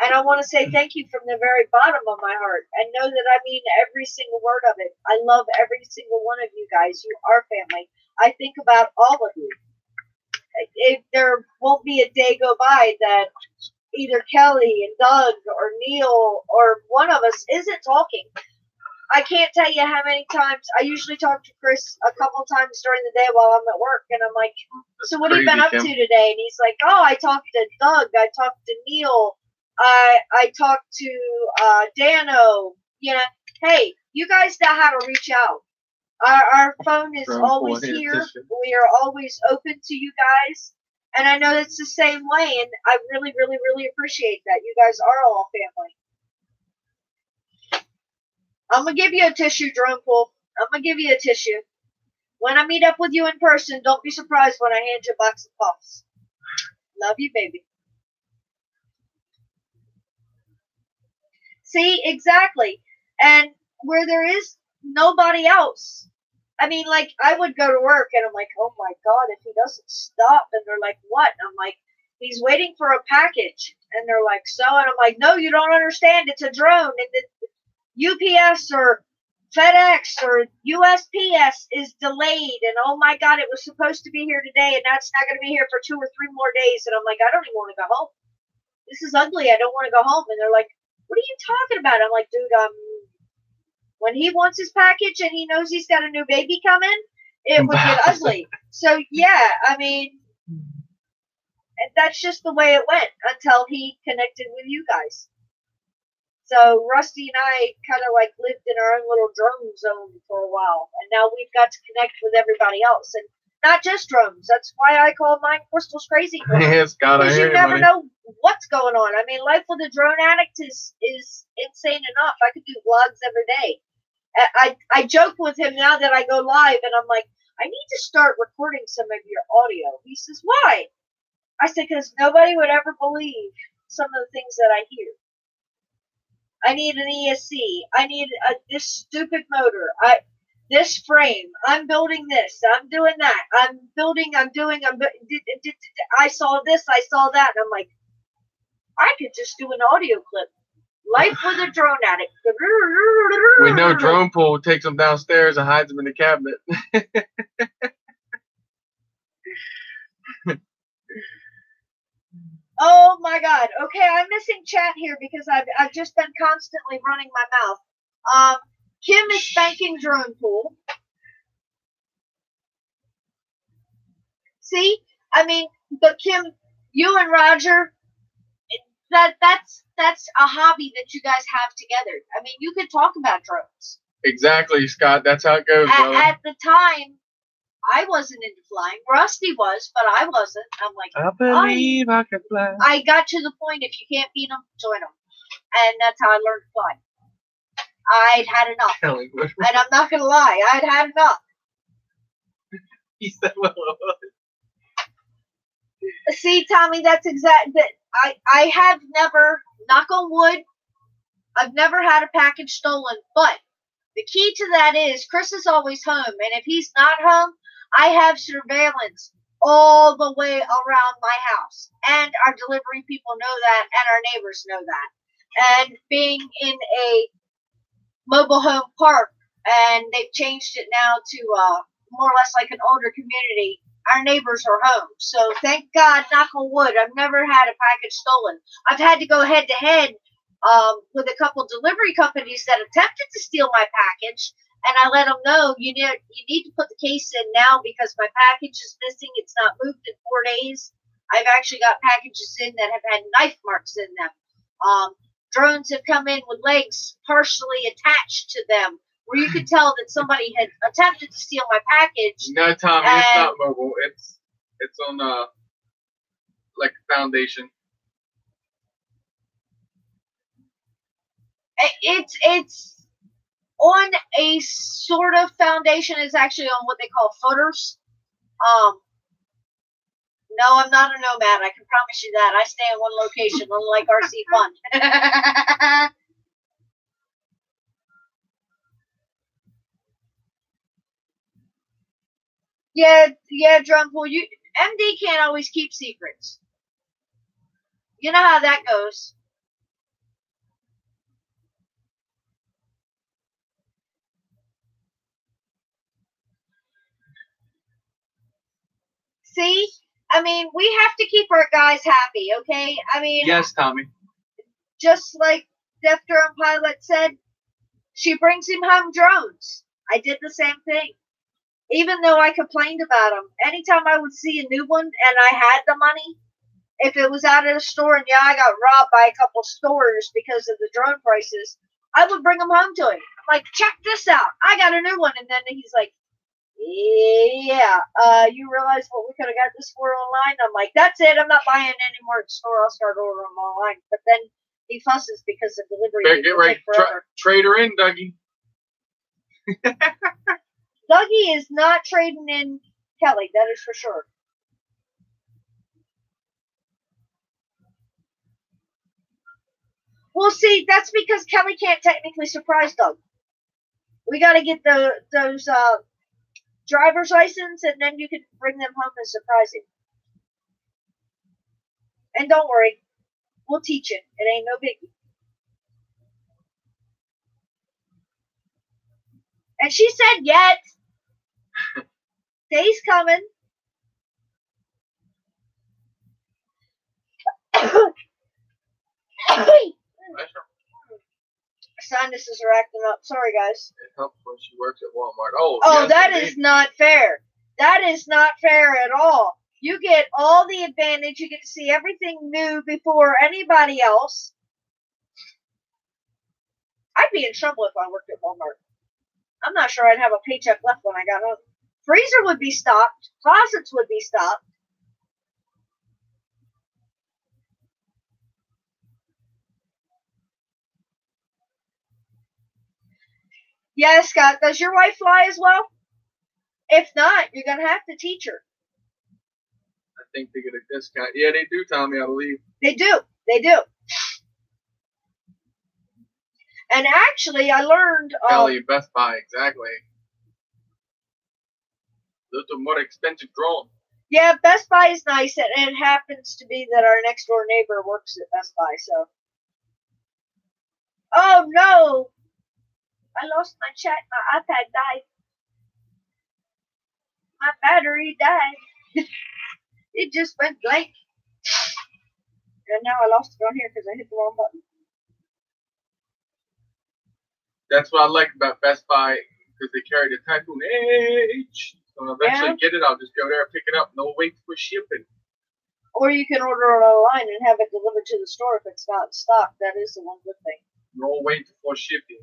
And I want to say thank you from the very bottom of my heart. And know that I mean every single word of it. I love every single one of you guys. You are family. I think about all of you. There won't be a day go by that either Kelly and Doug or Neil or one of us isn't talking. I can't tell you how many times I usually talk to Chris a couple times during the day while I'm at work, and I'm like, so what have you been up to today? And he's like, oh, I talked to Doug, I talked to Neil, I talked to Dano. You know, hey, you guys know how to reach out. Our phone is always here. We are always open to you guys. And I know it's the same way, and I really, really, really appreciate that. You guys are all family. I'm going to give you a tissue, Drone Pool. I'm going to give you a tissue. When I meet up with you in person, don't be surprised when I hand you a box of puffs. Love you, baby. See, exactly. And where there is nobody else. I mean, like, I would go to work, and I'm like, oh, my God, if he doesn't stop. And they're like, what? And I'm like, he's waiting for a package. And they're like, so? And I'm like, no, you don't understand. It's a drone. And the UPS or FedEx or USPS is delayed. And, oh, my God, it was supposed to be here today, and that's not going to be here for 2 or 3 more days. And I'm like, I don't even want to go home. This is ugly. I don't want to go home. And they're like, what are you talking about? I'm like, dude, when he wants his package and he knows he's got a new baby coming, it would get ugly. So, yeah, I mean, that's just the way it went until he connected with you guys. So, Rusty and I kind of like lived in our own little drone zone for a while. And now we've got to connect with everybody else. And not just drones. That's why I call mine Crystal's Crazy Corner. Yes, God, because you never know what's going on. I mean, life with a drone addict is insane enough. I could do vlogs every day. I joke with him now that I go live, and I'm like, I need to start recording some of your audio. He says, why? I said, because nobody would ever believe some of the things that I hear. I need an ESC. I need this stupid motor. this frame. I'm building this. I'm doing that. I saw this. I saw that. And I'm like, I could just do an audio clip. Life with a drone addict. We know Drone Pool takes them downstairs and hides them in the cabinet. Oh my God. Okay, I'm missing chat here because I've just been constantly running my mouth. Kim is spanking Drone Pool. See? I mean, but Kim, you and Roger, that's a hobby that you guys have together. I mean, you could talk about drones. Exactly, Scott. That's how it goes, brother. At the time, I wasn't into flying. Rusty was, but I wasn't. I'm like, I believe I can fly. I got to the point, if you can't beat them, join them. And that's how I learned to fly. I'd had enough. And I'm not going to lie, I'd had enough. He said, well, see, Tommy, that's exact. I have never, knock on wood, I've never had a package stolen, but the key to that is Chris is always home, and if he's not home, I have surveillance all the way around my house, and our delivery people know that, and our neighbors know that. And being in a mobile home park, and they've changed it now to more or less like an older community, our neighbors are home. So thank God, knock on wood, I've never had a package stolen. I've had to go head to head with a couple delivery companies that attempted to steal my package, and I let them know you need to put the case in now because my package is missing. It's not moved in 4 days. I've actually got packages in that have had knife marks in them. Drones have come in with legs partially attached to them, where you could tell that somebody had attempted to steal my package. No, Tommy, it's not mobile. It's on like a foundation. It's on a sort of foundation. It's actually on what they call footers. No, I'm not a nomad. I can promise you that. I stay in one location, unlike RC Fun. Yeah, Drumpool. MD can't always keep secrets. You know how that goes. See? I mean, we have to keep our guys happy, okay? I mean... Yes, Tommy. Just like Deaf Drone Pilot said, she brings him home drones. I did the same thing. Even though I complained about them. Anytime I would see a new one and I had the money, if it was out at a store and I got robbed by a couple stores because of the drone prices, I would bring them home to him. I'm like, check this out. I got a new one. And then he's like, yeah, you realize what we could have got this for online? I'm like, that's it. I'm not buying any more at the store. I'll start ordering them online. But then he fusses because the delivery get right. Trade her in, Dougie. Dougie is not trading in Kelly. That is for sure. Well, see, that's because Kelly can't technically surprise Doug. We got to get those driver's license, and then you can bring them home and surprise him. And don't worry, we'll teach it. It ain't no biggie. And she said yet. Day's coming. Sinuses are acting up. Sorry, guys. It helps when she works at Walmart. Oh, yes, that is not fair. That is not fair at all. You get all the advantage. You get to see everything new before anybody else. I'd be in trouble if I worked at Walmart. I'm not sure I'd have a paycheck left when I got home. Freezer would be stopped. Closets would be stopped. Yeah, Scott, does your wife fly as well? If not, you're going to have to teach her. I think they get a discount. Yeah, they do, Tommy, I believe. They do. They do. And actually, I learned... Kelly, Best Buy, exactly. Little more expensive drone. Yeah, Best Buy is nice, and it happens to be that our next door neighbor works at Best Buy, so. Oh no! I lost my chat, my iPad died. My battery died. It just went blank. And now I lost it on here because I hit the wrong button. That's what I like about Best Buy, because they carry the Typhoon H. So when I eventually get it, I'll just go there, pick it up, no wait for shipping. Or you can order it online and have it delivered to the store if it's not in stock. That is the one good thing. No wait for shipping.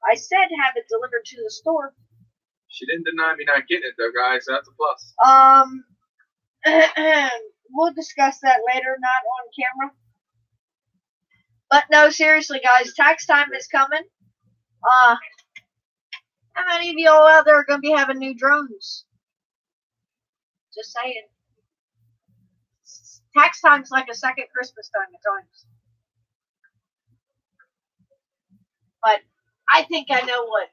I said have it delivered to the store. She didn't deny me not getting it though, guys. So that's a plus. We'll discuss that later, not on camera. But no, seriously, guys, tax time is coming. How many of y'all out there are going to be having new drones? Just saying. Tax time's like a second Christmas time at times. But I think I know what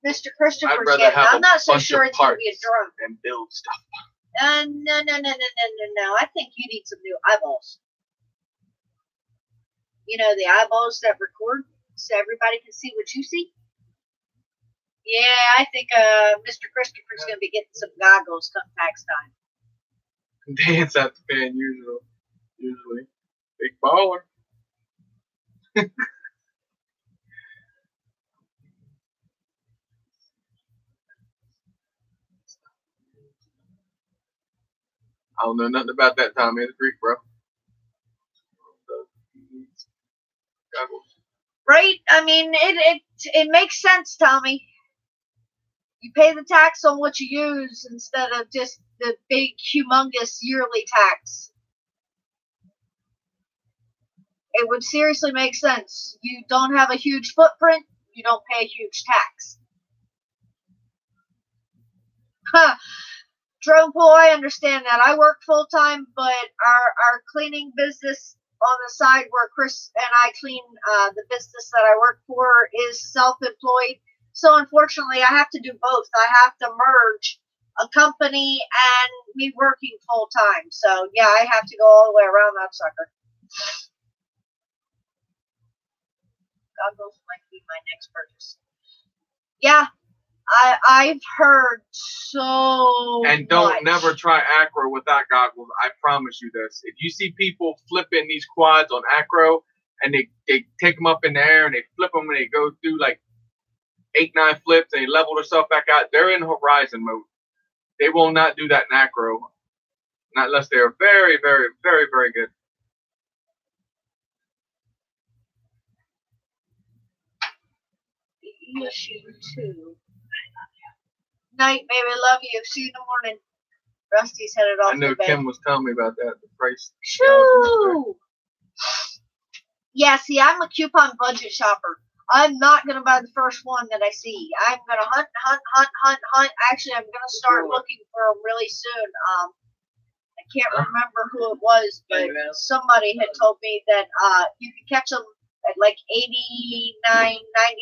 Mr. Christopher's getting. I'm not so sure it's going to be a drone. And build stuff. No. I think you need some new eyeballs. You know, the eyeballs that record so everybody can see what you see? Yeah, I think Mr. Christopher's going to be getting some goggles come tax time. Dance at the fan usually. Big baller. I don't know nothing about that, Tommy. It's Greek, bro. Right? I mean, it makes sense, Tommy. You pay the tax on what you use instead of just the big, humongous yearly tax. It would seriously make sense. You don't have a huge footprint, you don't pay a huge tax. Huh. Drone pool, I understand that. I work full-time, but our cleaning business on the side where Chris and I clean the business that I work for is self-employed. So unfortunately, I have to do both. I have to merge a company and me working full-time. So yeah, I have to go all the way around that sucker. Goggles might be my next purchase. Yeah, I've heard so And don't much. never try acro without goggles. I promise you this. If you see people flipping these quads on acro and they take them up in the air and they flip them and they go through like 8-9 flips and they level themselves back out, they're in horizon mode. They will not do that in acro. Not unless they're very, very, very, very good. Issue 2. Night, baby, love you. See you in the morning. Rusty's headed off. I know Kim was telling me about that. The price. Shoo! Yeah, see, I'm a coupon budget shopper. I'm not gonna buy the first one that I see. I'm gonna hunt. Actually, I'm gonna start looking for them really soon. I can't remember who it was, but somebody had told me that you can catch them at like $89, $90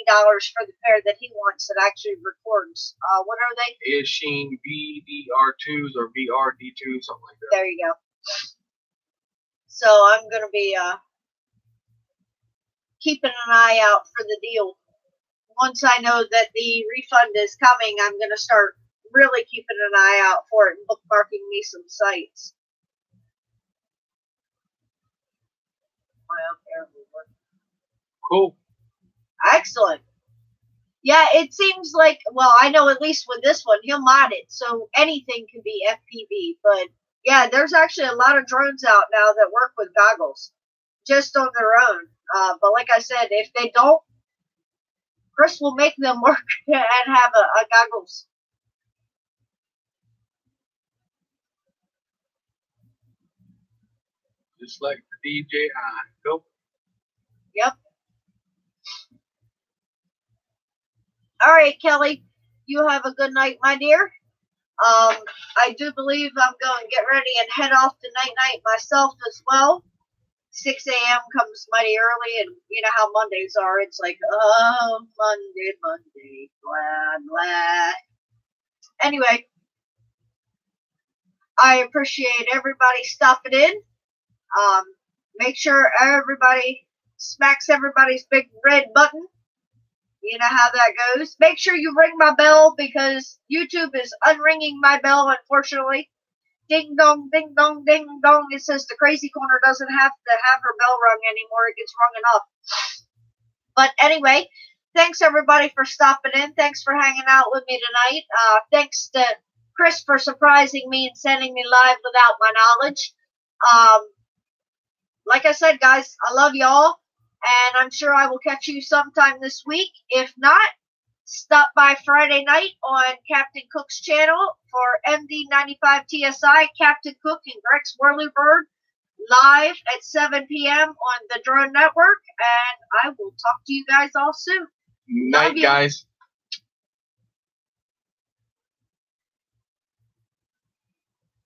for the pair that he wants that actually records. What are they? Isheen VDR2s or VRD2s, something like that. There you go. So I'm gonna be keeping an eye out for the deal. Once I know that the refund is coming, I'm gonna start really keeping an eye out for it and bookmarking me some sites. Cool. Excellent. Yeah, it seems like, well, I know at least with this one, he'll mod it, so anything can be FPV. But yeah, there's actually a lot of drones out now that work with goggles, just on their own. But like I said, if they don't, Chris will make them work and have a goggles. Just like the DJI. Go. Yep. All right, Kelly, you have a good night, my dear. I do believe I'm going to get ready and head off to night-night myself as well. 6 a.m. comes mighty early, and you know how Mondays are. It's like, oh, Monday, blah, blah. anyway, I appreciate everybody stopping in. Make sure everybody smacks everybody's big red button. You know how that goes. Make sure you ring my bell because YouTube is unringing my bell, unfortunately. Ding dong, ding dong, ding dong. It says the Crazy Corner doesn't have to have her bell rung anymore. It gets rung enough. But anyway, thanks everybody for stopping in. Thanks for hanging out with me tonight. Thanks to Chris for surprising me and sending me live without my knowledge. Like I said, guys, I love y'all, and I'm sure I will catch you sometime this week. If not, stop by Friday night on Captain Cook's channel for MD95 TSI, Captain Cook and Grex Whirlybird, live at 7 p.m. on the Drone Network, and I will talk to you guys all soon. Night, guys.